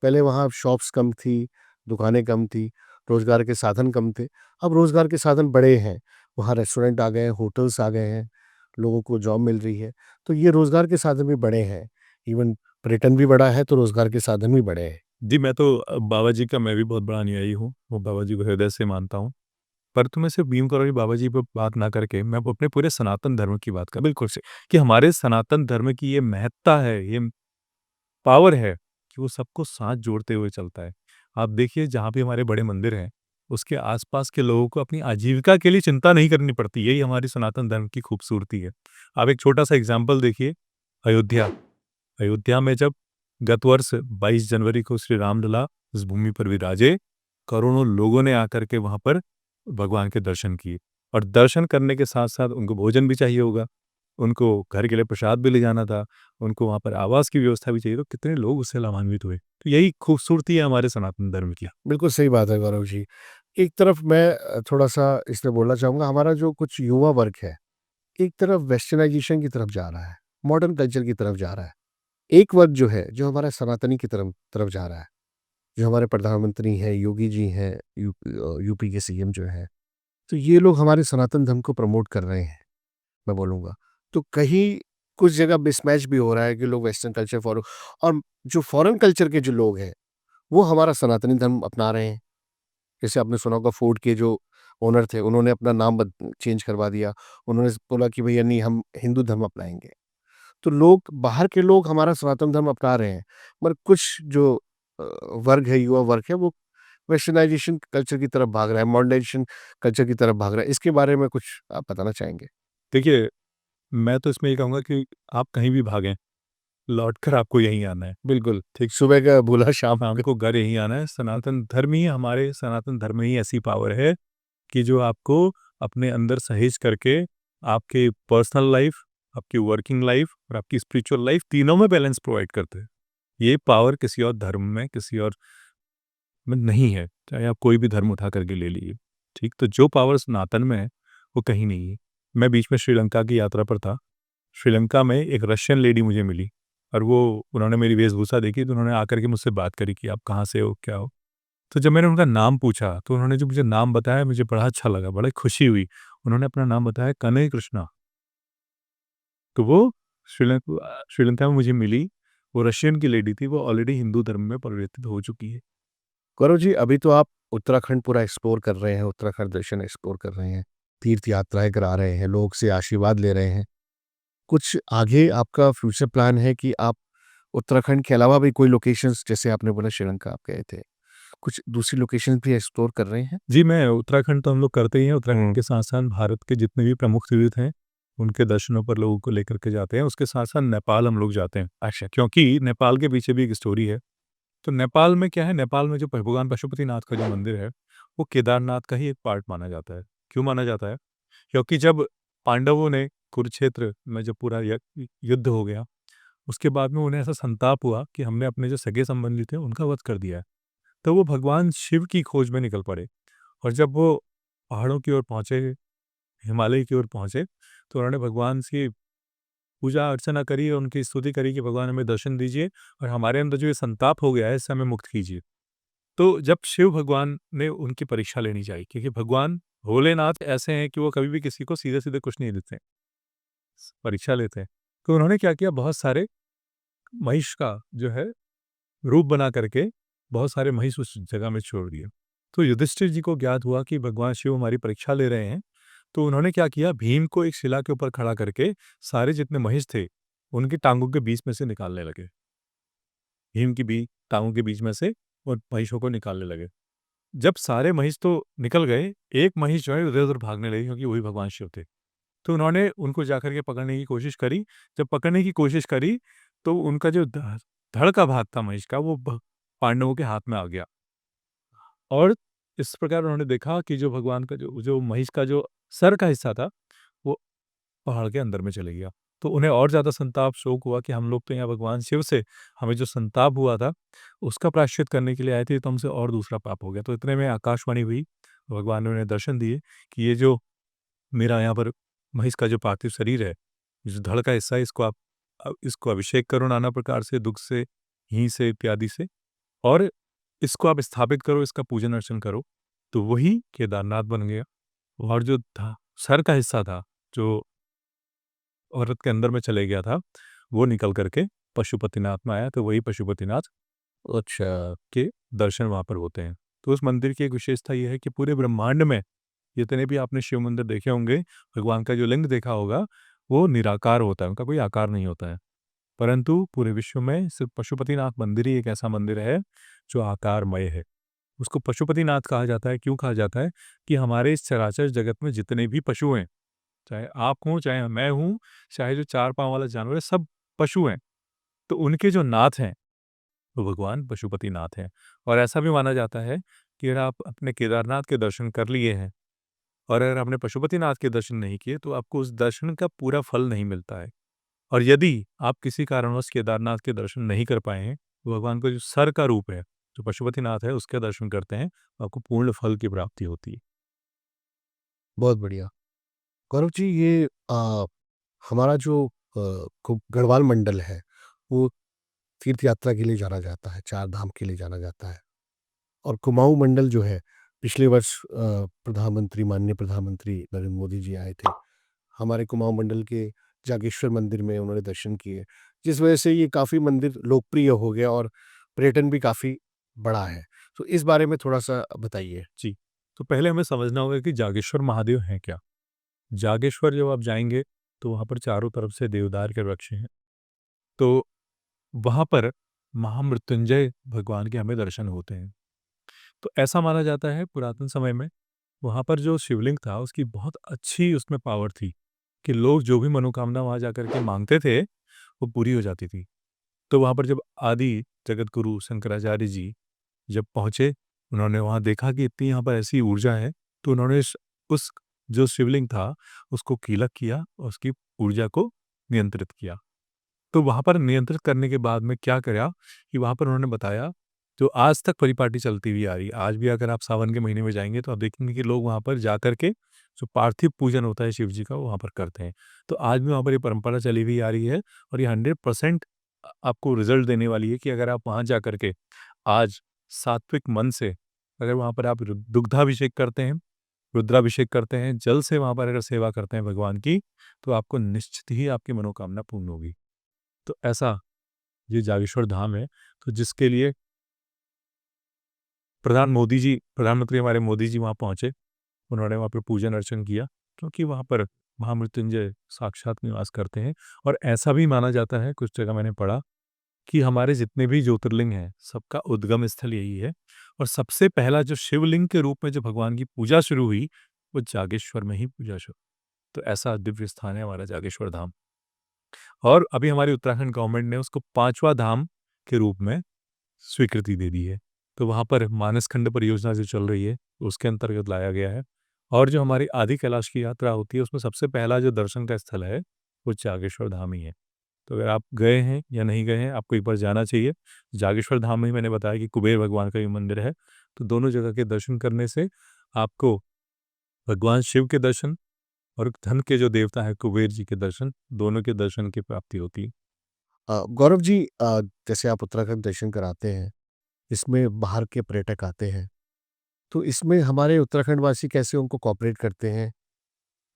पहले वहाँ शॉप्स कम थी, दुकानें कम थी, रोज़गार के साधन कम थे। अब रोज़गार के साधन बढ़े हैं। वहाँ रेस्टोरेंट आ गए हैं, होटल्स आ गए हैं, लोगों को जॉब मिल रही है। तो ये रोज़गार के साधन भी बढ़े हैं। इवन पर्यटन भी बढ़ा है, तो रोज़गार के साधन भी बढ़े हैं। जी, मैं तो बाबा जी का मैं भी बहुत बड़ा अनुयायी हूँ, वो बाबा जी को हृदय से मानता हूँ। परंतु मैं सिर्फ़ भीम करोली बाबा जी पे बात ना करके मैं अपने पूरे सनातन धर्म की बात कर बिल्कुल से कि हमारे सनातन धर्म की ये महत्ता है, ये पावर है कि वो सबको साथ जोड़ते हुए चलता है। आप देखिए जहाँ भी हमारे बड़े मंदिर हैं, उसके आस-पास के लोगों को अपनी आजीविका के लिए चिंता नहीं करनी पड़ती, यही हमारी सनातन धर्म की खूबसूरती है। आप एक छोटा-सा एग्ज़ाम्पल देखिए, अयोध्या। अयोध्या में जब गत वर्ष 22 जनवरी को श्री रामलला इस भूमि पर विराजे, करोड़ों लोगों ने आकर के वहाँ पर भगवान के दर्शन किए और दर्शन करने के साथ-साथ उनको भोजन भी चाहिए होगा। उनको घर के लिए प्रसाद भी ले जाना था, उनको वहाँ पर आवास की व्यवस्था भी चाहिए, तो कितने लोग उससे लाभान्वित हुए। तो यही खूबसूरती है हमारे सनातन धर्म की। बिल्कुल सही बात है गौरव जी। एक तरफ मैं थोड़ा-सा इसमें बोलना चाहूँगा, हमारा जो कुछ युवा वर्ग है, एक तरफ वेस्टर्नाइज़ेशन की तरफ जा रहा है, मॉडर्न कल्चर की तरफ जा रहा है। एक वर्ग जो है, जो हमारा सनातनी की तरफ तरफ जा रहा है, जो हमारे प्रधानमंत्री हैं, योगी जी हैं, यूपी के सीएम जो हैं, तो ये लोग हमारे सनातन धर्म को प्रमोट कर रहे हैं, मैं बोलूँगा। तो कहीं कुछ जगह मिसमैच भी हो रहा है कि लोग वेस्टर्न कल्चर फॉलो, और जो फॉरेन कल्चर के जो लोग हैं, वो हमारा सनातनी धर्म अपना रहे हैं। जैसे आपने सुना होगा, फोर्ड के जो ओनर थे, उन्होंने अपना नाम चेंज करवा दिया। उन्होंने बोला कि भैया नहीं, हम हिंदू धर्म अपनाएँगे। तो लोग, बाहर के लोग हमारा सनातन धर्म अपना रहे हैं, मगर कुछ जो वर्ग है, युवा वर्ग है, वो वेस्टर्नाइज़ेशन कल्चर की तरफ भाग रहा है, मॉडर्नाइज़ेशन कल्चर की तरफ भाग रहा है। इसके बारे में कुछ आप बताना चाहेंगे? देखिए, मैं तो इसमें ये कहूँगा कि आप कहीं भी भागें, लौटकर आपको यहीं आना है। बिल्कुल, ठीक, सुबह का भूला शाम शाम को। को घर यहीं आना है। सनातन धर्म ही हमारे सनातन धर्म में ही ऐसी पावर है कि जो आपको अपने अंदर सहेज करके आपके पर्सनल लाइफ, आपकी वर्किंग लाइफ और आपकी स्पिरिचुअल लाइफ तीनों में बैलेंस प्रोवाइड करते हैं। ये पावर किसी और धर्म में, किसी और में नहीं है, चाहे आप कोई भी धर्म उठा करके ले लीजिए। ठीक, तो जो पावर सनातन में है, वो कहीं नहीं है। मैं बीच में श्रीलंका की यात्रा पर था। श्रीलंका में एक रशियन लेडी मुझे मिली और वो उन्होंने मेरी वेशभूषा देखी, तो उन्होंने आकर के मुझसे बात करी कि आप कहाँ से हो, क्या हो? तो जब मैंने उनका नाम पूछा, तो उन्होंने जो मुझे नाम बताया, मुझे बड़ा अच्छा लगा, बड़ी खुशी हुई। उन्होंने अपना नाम बताया कनई कृष्णा। तो वो श्रीलंका में मुझे मिली, वो रशियन की लेडी थी, वो ऑलरेडी हिंदू धर्म में परिवर्तित हो चुकी है। गौरव जी, अभी तो आप उत्तराखंड पूरा एक्सप्लोर कर रहे हैं, उत्तराखंड दर्शन एक्सप्लोर कर रहे हैं, तीर्थ यात्राएँ करा रहे हैं, लोग से आशीर्वाद ले रहे हैं। कुछ आगे आपका फ्यूचर प्लान है कि आप उत्तराखंड के अलावा भी कोई लोकेशंस, जैसे आपने बोला श्रीलंका आप गए थे, कुछ दूसरी लोकेशंस भी एक्सप्लोर कर रहे हैं? जी, मैं उत्तराखंड तो हम लोग करते ही हैं, उत्तराखंड हुँ। के साथ-साथ भारत के जितने भी प्रमुख तीर्थ हैं, उनके दर्शनों पर लोगों को लेकर के जाते हैं। उसके साथ-साथ नेपाल हम लोग जाते हैं। अच्छा। क्योंकि नेपाल के पीछे भी एक स्टोरी है। तो नेपाल में क्या है, नेपाल में जो भगवान पशुपतिनाथ का जो मंदिर है, वो केदारनाथ का ही एक पार्ट माना जाता है। क्यों माना जाता है? क्योंकि जब पांडवों ने कुरुक्षेत्र में जब पूरा युद्ध हो गया, उसके बाद में उन्हें ऐसा संताप हुआ कि हमने अपने जो सगे-संबंधी थे, उनका वध कर दिया है। तो वो भगवान शिव की खोज में निकल पड़े और जब वो पहाड़ों की ओर पहुँचे, हिमालय की ओर पहुँचे, तो उन्होंने भगवान की पूजा अर्चना करी और उनकी स्तुति करी कि भगवान हमें दर्शन दीजिए और हमारे अंदर जो ये संताप हो गया है, इससे हमें मुक्त कीजिए। तो जब शिव भगवान ने उनकी परीक्षा लेनी चाहिए, क्योंकि भगवान भोलेनाथ ऐसे हैं कि वो कभी भी किसी को सीधे-सीधे कुछ नहीं देते हैं, परीक्षा लेते हैं। तो उन्होंने क्या किया, बहुत सारे महिष का जो है रूप बना करके बहुत सारे महिष उस जगह में छोड़ दिए। तो युधिष्ठिर जी को ज्ञात हुआ कि भगवान शिव हमारी परीक्षा ले रहे हैं, तो उन्होंने क्या किया, भीम को एक शिला के ऊपर खड़ा करके सारे जितने महिष थे, उनकी टाँगों के बीच में से निकालने लगे। भीम की भी टाँगों के बीच में से उन महिषों को निकालने लगे। जब सारे महिष तो निकल गए, एक महिष जो है इधर-उधर भागने लगी, क्योंकि वही भगवान शिव थे। तो उन्होंने उनको जाकर के पकड़ने की कोशिश करी। जब पकड़ने की कोशिश करी, तो उनका जो धड़ का भाग था महिष का, वो पांडवों के हाथ में आ गया और इस प्रकार उन्होंने देखा कि जो भगवान का जो महिष का जो सर का हिस्सा था, वो पहाड़ के अंदर में चले गया। तो उन्हें और ज़्यादा संताप, शोक हुआ कि हम लोग तो यहाँ भगवान शिव से हमें जो संताप हुआ था, उसका प्रायश्चित करने के लिए आए थे, तो हमसे और दूसरा पाप हो गया। तो इतने में आकाशवाणी हुई, भगवान ने उन्हें दर्शन दिए कि ये जो मेरा यहाँ पर महिष का जो पार्थिव शरीर है, जो धड़ का हिस्सा है, इसको आप इसको अभिषेक करो नाना प्रकार से, दुःख से, घी से, इत्यादि से, और इसको आप स्थापित करो, इसका पूजन-अर्चन करो। तो वही केदारनाथ बन गया और जो था सर का हिस्सा था, जो औरत के अंदर में चले गया था, वो निकल कर के पशुपतिनाथ में आया, तो वही पशुपतिनाथ के दर्शन वहाँ पर होते हैं। तो उस मंदिर की एक विशेषता ये है कि पूरे ब्रह्मांड में जितने भी आपने शिव मंदिर देखे होंगे, भगवान का जो लिंग देखा होगा, वो निराकार होता है, उनका कोई आकार नहीं होता है। परंतु पूरे विश्व में सिर्फ पशुपतिनाथ मंदिर ही एक ऐसा मंदिर है, जो आकारमय है। उसको पशुपतिनाथ कहा जाता है, क्यों कहा जाता है? कि हमारे इस चराचर जगत में जितने भी पशु हैं, चाहे आप हों, चाहे मैं हूँ, चाहे जो 4 पाँव वाला जानवर है, सब पशु हैं। तो उनके जो नाथ हैं, वो भगवान पशुपतिनाथ हैं। और ऐसा भी माना जाता है कि अगर आप अपने केदारनाथ के दर्शन कर लिए हैं, और अगर आपने पशुपतिनाथ के दर्शन नहीं किए तो आपको उस दर्शन का पूरा फल नहीं मिलता है। और यदि आप किसी कारणवश केदारनाथ के दर्शन नहीं कर पाए हैं, तो भगवान का जो सर का रूप है, जो पशुपतिनाथ है, उसके दर्शन करते हैं, तो आपको पूर्ण फल की प्राप्ति होती है। बहुत बढ़िया। गौरव जी, ये हमारा जो गढ़वाल मंडल है, वो तीर्थ यात्रा के लिए जाना जाता है, 4 धाम के लिए जाना जाता है। और कुमाऊँ मंडल जो है, पिछले वर्ष प्रधानमंत्री माननीय प्रधानमंत्री नरेंद्र मोदी जी आए थे। हमारे कुमाऊँ मंडल के जागेश्वर मंदिर में उन्होंने दर्शन किए, जिस वजह से ये काफ़ी मंदिर लोकप्रिय हो गया और पर्यटन भी काफ़ी बढ़ा है। तो इस बारे में थोड़ा-सा बताइए? जी, तो पहले हमें समझना होगा कि जागेश्वर महादेव हैं क्या? जागेश्वर जब आप जाएँगे, तो वहाँ पर चारों तरफ से देवदार के वृक्ष हैं। तो वहाँ पर महामृत्युंजय भगवान के हमें दर्शन होते हैं। तो ऐसा माना जाता है पुरातन समय में वहाँ पर जो शिवलिंग था उसकी बहुत अच्छी उसमें पावर थी कि लोग जो भी मनोकामना वहाँ जाकर के मांगते थे वो पूरी हो जाती थी। तो वहाँ पर जब आदि जगत गुरु शंकराचार्य जी जब पहुँचे, उन्होंने वहाँ देखा कि इतनी यहाँ पर ऐसी ऊर्जा है, तो उन्होंने उस जो शिवलिंग था उसको कीलक किया और उसकी ऊर्जा को नियंत्रित किया। तो वहाँ पर नियंत्रित करने के बाद में क्या करा कि वहाँ पर उन्होंने बताया, जो आज तक परिपाटी चलती हुई आ रही है। आज भी अगर आप सावन के महीने में जाएँगे तो आप देखेंगे कि लोग वहाँ पर जाकर के जो पार्थिव पूजन होता है शिव जी का, वो वहाँ पर करते हैं। तो आज भी वहाँ पर ये परंपरा चली हुई आ रही है और ये 100% आपको रिज़ल्ट देने वाली है कि अगर आप वहाँ जाकर के आज सात्विक मन से अगर वहाँ पर आप दुग्धाभिषेक करते हैं, रुद्राभिषेक करते हैं, जल से वहाँ पर अगर सेवा करते हैं भगवान की, तो आपको निश्चित ही आपकी मनोकामना पूर्ण होगी। तो ऐसा ये जागेश्वर धाम है, तो जिसके लिए प्रधानमंत्री हमारे मोदी जी वहाँ पहुँचे, उन्होंने वहाँ पे पूजन अर्चन किया, क्योंकि वहाँ पर महामृत्युंजय साक्षात निवास करते हैं। और ऐसा भी माना जाता है, कुछ जगह मैंने पढ़ा, कि हमारे जितने भी ज्योतिर्लिंग हैं, सबका उद्गम स्थल यही है और सबसे पहला जो शिवलिंग के रूप में जो भगवान की पूजा शुरू हुई, वो जागेश्वर में ही पूजा शुरू। तो ऐसा दिव्य स्थान है हमारा जागेश्वर धाम। और अभी हमारी उत्तराखंड गवर्नमेंट ने उसको 5वाँ धाम के रूप में स्वीकृति दे दी है। तो वहाँ पर मानसखंड परियोजना जो चल रही है, उसके अंतर्गत लाया गया है। और जो हमारी आदि कैलाश की यात्रा होती है, उसमें सबसे पहला जो दर्शन का स्थल है, वो जागेश्वर धाम ही है। तो अगर आप गए हैं या नहीं गए हैं, आपको एक बार जाना चाहिए। जागेश्वर धाम में ही मैंने बताया कि कुबेर भगवान का भी मंदिर है, तो दोनों जगह के दर्शन करने से आपको भगवान शिव के दर्शन और धन के जो देवता हैं कुबेर जी के दर्शन, दोनों के दर्शन की प्राप्ति होती है। गौरव जी, जैसे आप उत्तराखंड दर्शन कराते हैं, इसमें बाहर के पर्यटक आते हैं, तो इसमें हमारे उत्तराखंड वासी कैसे उनको कोऑपरेट करते हैं?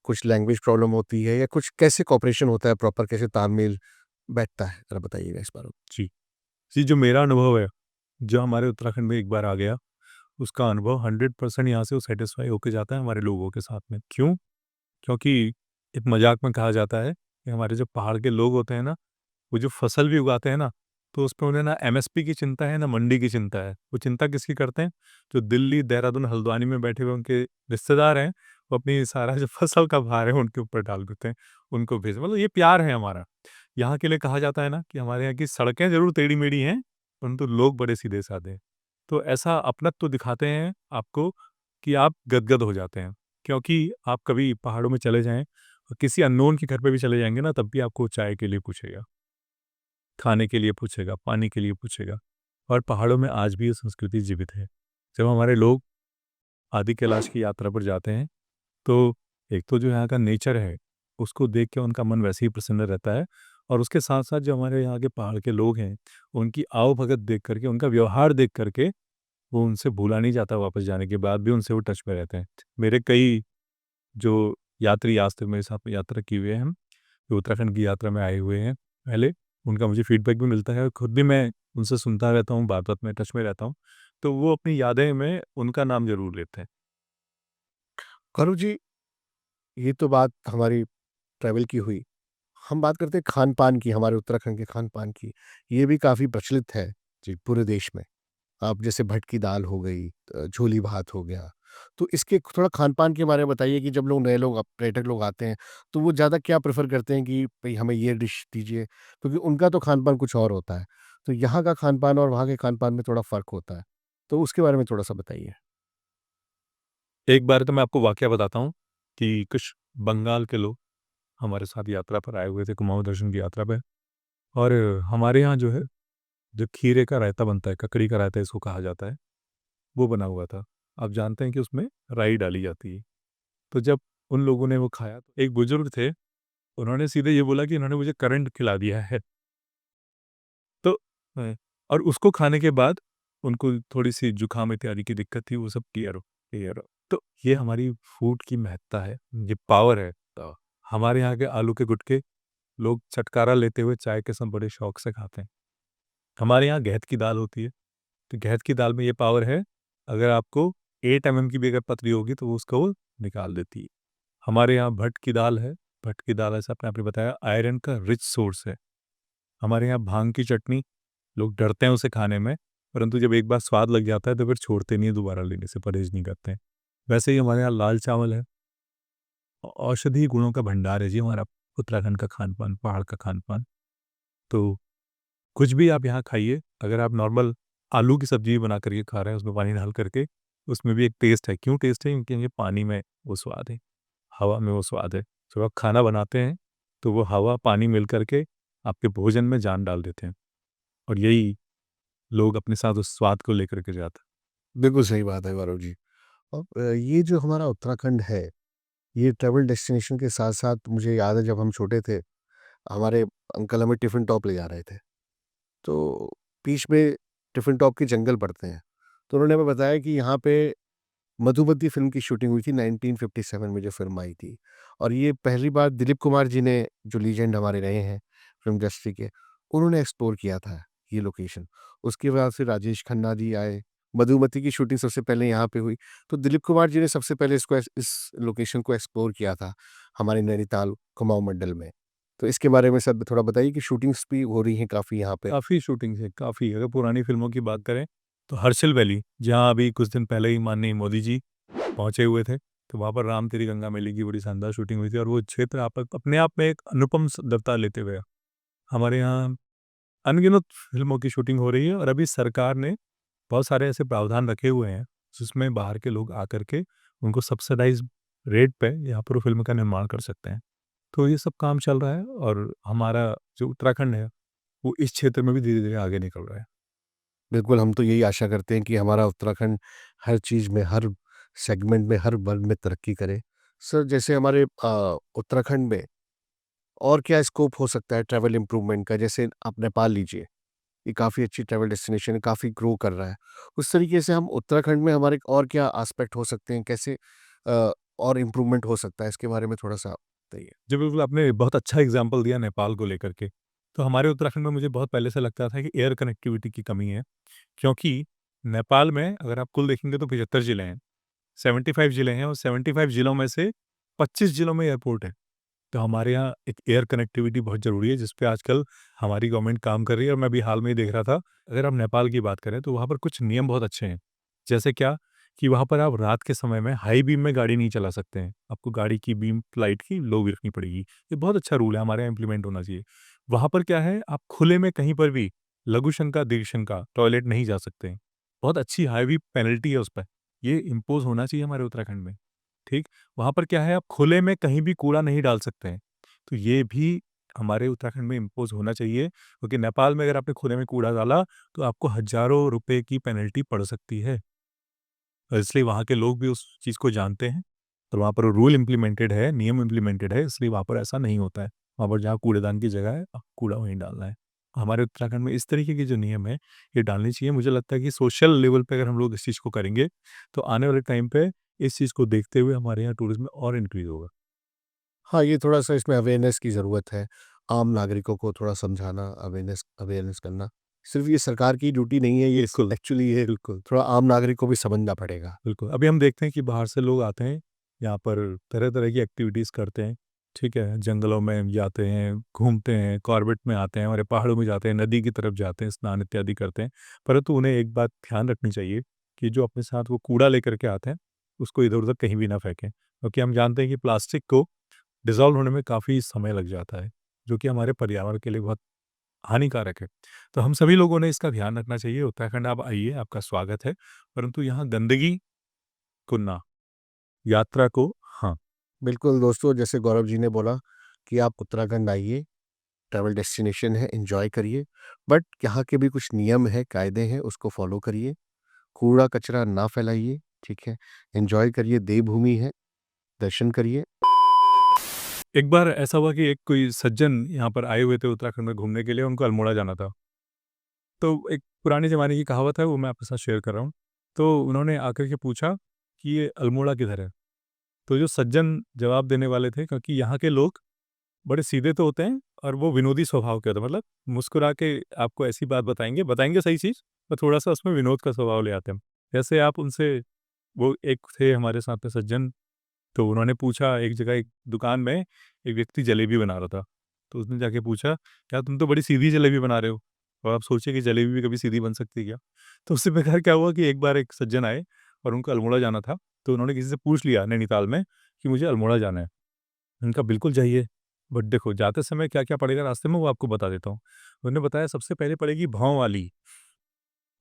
कुछ लैंग्वेज प्रॉब्लम होती है या कुछ कैसे कोऑपरेशन होता है प्रॉपर, कैसे तालमेल बैठता है? ज़रा बताइएगा इस बारे में। जी। जी, जो मेरा अनुभव है, जो हमारे उत्तराखंड में एक बार आ गया, उसका अनुभव 100% यहाँ से वो सैटिस्फाई होके जाता है हमारे लोगों के साथ में। क्यों? क्योंकि एक मज़ाक में कहा जाता है कि हमारे जो पहाड़ के लोग होते हैं ना, वो जो फसल भी उगाते हैं ना, तो उसपे उन्हें ना एमएसपी की चिंता है, ना मंडी की चिंता है। वो चिंता किसकी करते हैं? जो दिल्ली, देहरादून, हल्द्वानी में बैठे हुए उनके रिश्तेदार हैं, वो अपनी सारा जो फसल का भार है उनके ऊपर डाल देते हैं, उनको भेज मतलब ये प्यार है हमारा। यहाँ के लिए कहा जाता है ना कि हमारे यहाँ की सड़कें ज़रूर टेढ़ी-मेढ़ी हैं, परंतु लोग बड़े सीधे-साधे हैं। तो ऐसा अपनत्व दिखाते हैं आपको कि आप गदगद हो जाते हैं। क्योंकि आप कभी पहाड़ों में चले जाएँ और किसी अननोन के घर पे भी चले जाएँगे ना, तब भी आपको चाय के लिए पूछेगा, खाने के लिए पूछेगा, पानी के लिए पूछेगा। और पहाड़ों में आज भी ये संस्कृति जीवित है। जब हमारे लोग आदि कैलाश की यात्रा पर जाते हैं, तो एक तो जो यहाँ का नेचर है, उसको देख के उनका मन वैसे ही प्रसन्न रहता है और उसके साथ-साथ जो हमारे यहाँ के पहाड़ के लोग हैं, उनकी आओ-भगत देख कर के, उनका व्यवहार देख कर के, वो उनसे भूला नहीं जाता वापस जाने के बाद भी उनसे वो टच में रहते हैं। मेरे कई जो यात्री आज तक मेरे साथ में यात्रा किए हुए हैं, जो उत्तराखंड की यात्रा में आए हुए हैं पहले, उनका मुझे फीडबैक भी मिलता है और खुद भी मैं उनसे सुनता रहता हूँ, बात-बात में टच में रहता हूँ, तो वो अपनी यादें में उनका नाम ज़रूर लेते हैं। गौरव जी, ये तो बात हमारी ट्रैवल की हुई। हम बात करते हैं खान-पान की, हमारे उत्तराखंड के खान-पान की। ये भी काफ़ी प्रचलित है जी, पूरे देश में। अब जैसे भटकी दाल हो गई, झोली भात हो गया। तो इसके थोड़ा खान-पान के बारे में बताइए कि जब लोग नए लोग पर्यटक लोग आते हैं, तो वो ज़्यादा क्या प्रेफ़र करते हैं कि भई हमें ये डिश दीजिए? क्योंकि उनका तो खान-पान कुछ और होता है। तो यहाँ का खान-पान और वहाँ के खान-पान में थोड़ा फ़र्क होता है। तो उसके बारे में थोड़ा-सा बताइए? एक बार तो मैं आपको वाकया बताता हूँ। कि कुछ बंगाल के लोग हमारे साथ यात्रा पर आए हुए थे, कुमाऊँ दर्शन की यात्रा पे। और हमारे यहाँ जो है, जो खीरे का रायता बनता है, ककड़ी का रायता इसको कहा जाता है, वो बना हुआ था। आप जानते हैं कि उसमें राई डाली जाती है। तो जब उन लोगों ने वो खाया, तो एक बुजुर्ग थे, उन्होंने सीधे ये बोला कि इन्होंने मुझे करंट खिला दिया है। तो और उसको खाने के बाद उनको थोड़ी-सी जुकाम इत्यादि की दिक्कत थी, वो सब क्लियर हो। तो ये हमारी फूड की महत्ता है, ये पावर है। हमारे यहाँ के आलू के गुटके लोग चटकारा लेते हुए चाय के साथ बड़े शौक से खाते हैं। हमारे यहाँ घेत की दाल होती है, तो घेत की दाल में ये पावर है, अगर आपको 8 एमएम की भी अगर पतली होगी तो वो उसको वो निकाल देती है। हमारे यहाँ भट की दाल है, भट की दाल ऐसा आपने बताया आयरन का रिच सोर्स है। हमारे यहाँ भांग की चटनी, लोग डरते हैं उसे खाने में, परंतु जब एक बार स्वाद लग जाता है तो फिर छोड़ते नहीं है, दोबारा लेने से परहेज नहीं करते हैं। वैसे ही हमारे यहाँ लाल चावल है, औषधि गुणों का भंडार है जी हमारा उत्तराखंड का खान-पान, पहाड़ का खान-पान। तो कुछ भी आप यहाँ खाइए, अगर आप नॉर्मल आलू की सब्ज़ी बना कर के खा रहे हैं, उसमें पानी डाल करके, उसमें भी एक टेस्ट है। क्यों टेस्ट है? क्योंकि ये पानी में वो स्वाद है, हवा में वो स्वाद है। जब आप खाना बनाते हैं, तो वो हवा, पानी मिल कर के आपके भोजन में जान डाल देते हैं और यही लोग अपने साथ उस स्वाद को लेकर के जाते हैं। बिल्कुल सही बात है गौरव जी। और ये जो हमारा उत्तराखंड है, ये ट्रैवल डेस्टिनेशन के साथ-साथ मुझे याद है जब हम छोटे थे, हमारे अंकल हमें टिफ़िन टॉप ले जा रहे थे। तो बीच में टिफ़िन टॉप के जंगल पड़ते हैं। तो उन्होंने हमें बताया कि यहाँ पे मधुमती फ़िल्म की शूटिंग हुई थी 1957 में जो फ़िल्म आई थी। और ये पहली बार दिलीप कुमार जी ने, जो लीजेंड हमारे रहे हैं फ़िल्म इंडस्ट्री के, उन्होंने एक्सप्लोर किया था ये लोकेशन। उसके बाद फिर राजेश खन्ना जी आए, मधुमती की शूटिंग सबसे पहले यहाँ पे हुई। तो दिलीप कुमार जी ने सबसे पहले इस लोकेशन को एक्सप्लोर किया था, हमारे नैनीताल कुमाऊँ मंडल में। तो इसके बारे में सर थोड़ा बताइए कि शूटिंग्स भी हो रही हैं काफ़ी यहाँ पे? काफ़ी शूटिंग्स है, काफ़ी। अगर पुरानी फ़िल्मों की बात करें, तो हर्षिल वैली, जहाँ अभी कुछ दिन पहले ही माननीय मोदी जी पहुँचे हुए थे, तो वहाँ पर राम तेरी गंगा मैली की बड़ी शानदार शूटिंग हुई थी और वो क्षेत्र आप अपने आप में एक अनुपम सुंदरता लेते हुए हमारे यहाँ अनगिनत फ़िल्मों की शूटिंग हो रही है। और अभी सरकार ने बहुत सारे ऐसे प्रावधान रखे हुए हैं, जिसमें बाहर के लोग आकर के उनको सब्सिडाइज़ रेट पे यहाँ पर वो फ़िल्म का निर्माण कर सकते हैं। तो ये सब काम चल रहा है और हमारा जो उत्तराखंड है, वो इस क्षेत्र में भी धीरे-धीरे आगे निकल रहा है। बिल्कुल, हम तो यही आशा करते हैं कि हमारा उत्तराखंड हर चीज़ में, हर सेगमेंट में, हर वर्ग में तरक्की करे। सर जैसे हमारे उत्तराखंड में और क्या स्कोप हो सकता है ट्रैवल इम्प्रूवमेंट का? जैसे आप नेपाल लीजिए, ये काफ़ी अच्छी ट्रैवल डेस्टिनेशन है, काफ़ी ग्रो कर रहा है। उस तरीके से हम उत्तराखंड में हमारे और क्या एस्पेक्ट हो सकते हैं? कैसे और इम्प्रूवमेंट हो सकता है? इसके बारे में थोड़ा-सा बताइए। जी, बिल्कुल, आपने बहुत अच्छा एग्ज़ाम्पल दिया नेपाल को लेकर के। तो हमारे उत्तराखंड में मुझे बहुत पहले से लगता था कि एयर कनेक्टिविटी की कमी है, क्योंकि नेपाल में अगर आप कुल देखेंगे तो 75 ज़िले हैं, 75 ज़िले हैं और 75 ज़िलों में से 25 ज़िलों में एयरपोर्ट है। तो हमारे यहाँ एक एयर कनेक्टिविटी बहुत ज़रूरी है, जिस पे आजकल हमारी गवर्नमेंट काम कर रही है और मैं अभी हाल में ही देख रहा था। अगर हम नेपाल की बात करें, तो वहाँ पर कुछ नियम बहुत अच्छे हैं। जैसे क्या कि वहाँ पर आप रात के समय में हाई बीम में गाड़ी नहीं चला सकते हैं। आपको गाड़ी की बीम लाइट की लो रखनी पड़ेगी। ये बहुत अच्छा रूल है, हमारे यहाँ इम्प्लीमेंट होना चाहिए। वहाँ पर क्या है, आप खुले में कहीं पर भी लघु शंका, दीर्घ शंका टॉयलेट नहीं जा सकते हैं। बहुत अच्छी हैवी पेनल्टी है उस पे। ये इम्पोज़ होना चाहिए हमारे उत्तराखंड में, ठीक? वहाँ पर क्या है, आप खुले में कहीं भी कूड़ा नहीं डाल सकते हैं। तो ये भी हमारे उत्तराखंड में इम्पोज़ होना चाहिए, क्योंकि नेपाल में अगर आपने खुले में कूड़ा डाला, तो आपको हज़ारों रुपए की पेनल्टी पड़ सकती है। और इसलिए वहाँ के लोग भी उस चीज़ को जानते हैं और वहाँ पर रूल इम्प्लीमेंटेड है, नियम इम्प्लीमेंटेड है, इसलिए वहाँ पर ऐसा नहीं होता है। वहाँ पर जहाँ कूड़ेदान की जगह है, कूड़ा वहीं डालना है। हमारे उत्तराखंड में इस तरीके के जो नियम हैं, ये डालने चाहिए। मुझे लगता है कि सोशल लेवल पे अगर हम लोग इस चीज़ को करेंगे, तो आने वाले टाइम पे इस चीज़ को देखते हुए हमारे यहाँ टूरिज़्म और इंक्रीज़ होगा। हाँ, ये थोड़ा-सा इसमें अवेयरनेस की ज़रूरत है। आम नागरिकों को थोड़ा समझाना, अवेयरनेस अवेयरनेस करना। सिर्फ़ ये सरकार की ड्यूटी नहीं है, ये बिल्कुल, एक्चुअली ये बिल्कुल। थोड़ा आम नागरिक को भी समझना पड़ेगा। बिल्कुल, अभी हम देखते हैं कि बाहर से लोग आते हैं, यहाँ पर तरह-तरह की एक्टिविटीज़ करते हैं, ठीक है? जंगलों में जाते हैं, घूमते हैं, कॉर्बेट में आते हैं, हमारे पहाड़ों में जाते हैं, नदी की तरफ जाते हैं, स्नान इत्यादि करते हैं। परंतु उन्हें एक बात ध्यान रखनी चाहिए कि जो अपने साथ वो कूड़ा लेकर के आते हैं, उसको इधर-उधर कहीं भी ना फेंकें। क्योंकि हम जानते हैं कि प्लास्टिक को डिज़ॉल्व होने में काफ़ी समय लग जाता है, जो कि हमारे पर्यावरण के लिए बहुत हानिकारक है। तो हम सभी लोगों ने इसका ध्यान रखना चाहिए। उत्तराखंड आप आइए, आपका स्वागत है, परंतु यहाँ गंदगी को ना, यात्रा को हाँ। बिल्कुल दोस्तों, जैसे गौरव जी ने बोला कि आप उत्तराखंड आइए, ट्रैवल डेस्टिनेशन है, एन्जॉय करिए। बट यहाँ के भी कुछ नियम हैं, कायदे हैं, उसको फ़ॉलो करिए। कूड़ा-कचरा ना फैलाइए, ठीक है? एन्जॉय करिए, देवभूमि है, दर्शन करिए। एक बार ऐसा हुआ कि एक कोई सज्जन यहाँ पर आए हुए थे उत्तराखंड में घूमने के लिए, उनको अल्मोड़ा जाना था। तो एक पुराने ज़माने की कहावत है, वो मैं आपके साथ शेयर कर रहा हूँ। तो उन्होंने आकर के पूछा कि ये अल्मोड़ा किधर है? तो जो सज्जन जवाब देने वाले थे, क्योंकि यहाँ के लोग बड़े सीधे तो होते हैं और वो विनोदी स्वभाव के होते हैं, मतलब मुस्कुरा के आपको ऐसी बात बताएँगे, बताएँगे सही चीज़, पर थोड़ा-सा उसमें विनोद का स्वभाव ले आते हैं। जैसे आप उनसे, वो एक थे हमारे साथ में सज्जन, तो उन्होंने पूछा, एक जगह एक दुकान में एक व्यक्ति जलेबी बना रहा था। तो उसने जाके पूछा, "यार तुम तो बड़ी सीधी जलेबी बना रहे हो, और आप सोचिए कि जलेबी भी कभी सीधी बन सकती है क्या?" तो उससे बेकार क्या हुआ कि एक बार एक सज्जन आए और उनको अल्मोड़ा जाना था, तो उन्होंने किसी से पूछ लिया नैनीताल में कि मुझे अल्मोड़ा जाना है। मैंने कहा बिल्कुल जाइए, बट देखो जाते समय क्या-क्या पड़ेगा रास्ते में वो आपको बता देता हूँ। उन्होंने बताया सबसे पहले पड़ेगी भांव वाली,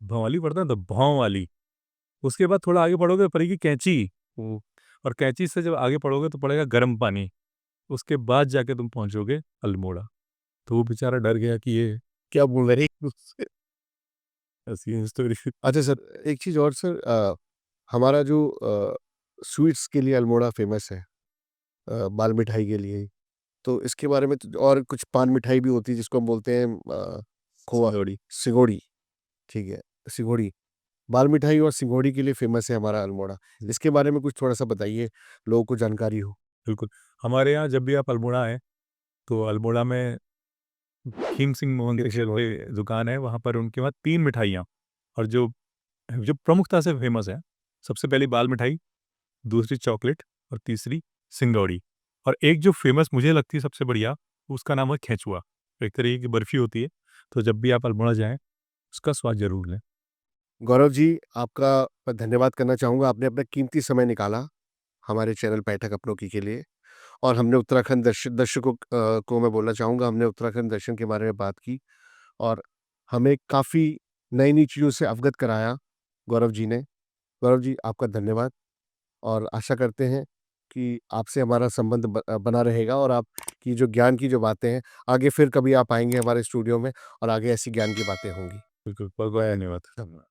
भंवाली पड़ता है तो भांव वाली, उसके बाद थोड़ा आगे पढ़ोगे तो पड़ेगी कैंची, वो, और कैंची से जब आगे पढ़ोगे तो पड़ेगा गर्म पानी, उसके बाद जाके तुम पहुँचोगे अल्मोड़ा। तो वो बेचारा डर गया कि ये क्या बोल रहे हैं उससे, ऐसी स्टोरी। अच्छा सर, एक चीज़ और सर, हमारा जो स्वीट्स के लिए अल्मोड़ा फ़ेमस है, बाल मिठाई के लिए। तो इसके बारे में तो और कुछ पान मिठाई भी होती है जिसको हम बोलते हैं खोआ, सिंगौड़ी। सिंघोड़ी, ठीक है, सिंघोड़ी। बाल मिठाई और सिंघोड़ी के लिए फ़ेमस है हमारा अल्मोड़ा। जी, इसके बारे में कुछ थोड़ा-सा बताइए, लोगों को जानकारी हो। बिल्कुल। हमारे यहाँ जब भी आप अल्मोड़ा आएँ, तो अल्मोड़ा में खीम सिंह मोहन की दुकान है, वहाँ पर उनके वहाँ 3 मिठाइयाँ, और जो जो प्रमुखता से फ़ेमस है, सबसे पहली बाल मिठाई, दूसरी चॉकलेट और तीसरी सिंगौड़ी। और एक जो फ़ेमस मुझे लगती है सबसे बढ़िया, उसका नाम है खेचुआ। एक तरीके की बर्फ़ी होती है, तो जब भी आप अल्मोड़ा जाएँ, उसका स्वाद ज़रूर लें। गौरव जी, आपका मैं धन्यवाद करना चाहूँगा, आपने अपना कीमती समय निकाला हमारे चैनल बैठक अपनों की लिए। और हमने उत्तराखंड दर्शकों को मैं बोलना चाहूँगा, हमने उत्तराखंड दर्शन के बारे में बात की और हमें काफ़ी नई-नई चीज़ों से अवगत कराया गौरव जी ने। गौरव जी, आपका धन्यवाद और आशा करते हैं कि आपसे हमारा संबंध बना रहेगा और आपकी जो ज्ञान की जो बातें हैं, आगे फिर कभी आप आएँगे हमारे स्टूडियो में और आगे ऐसी ज्ञान की बातें होंगी। बिल्कुल, बहुत-बहुत धन्यवाद। धन्यवाद।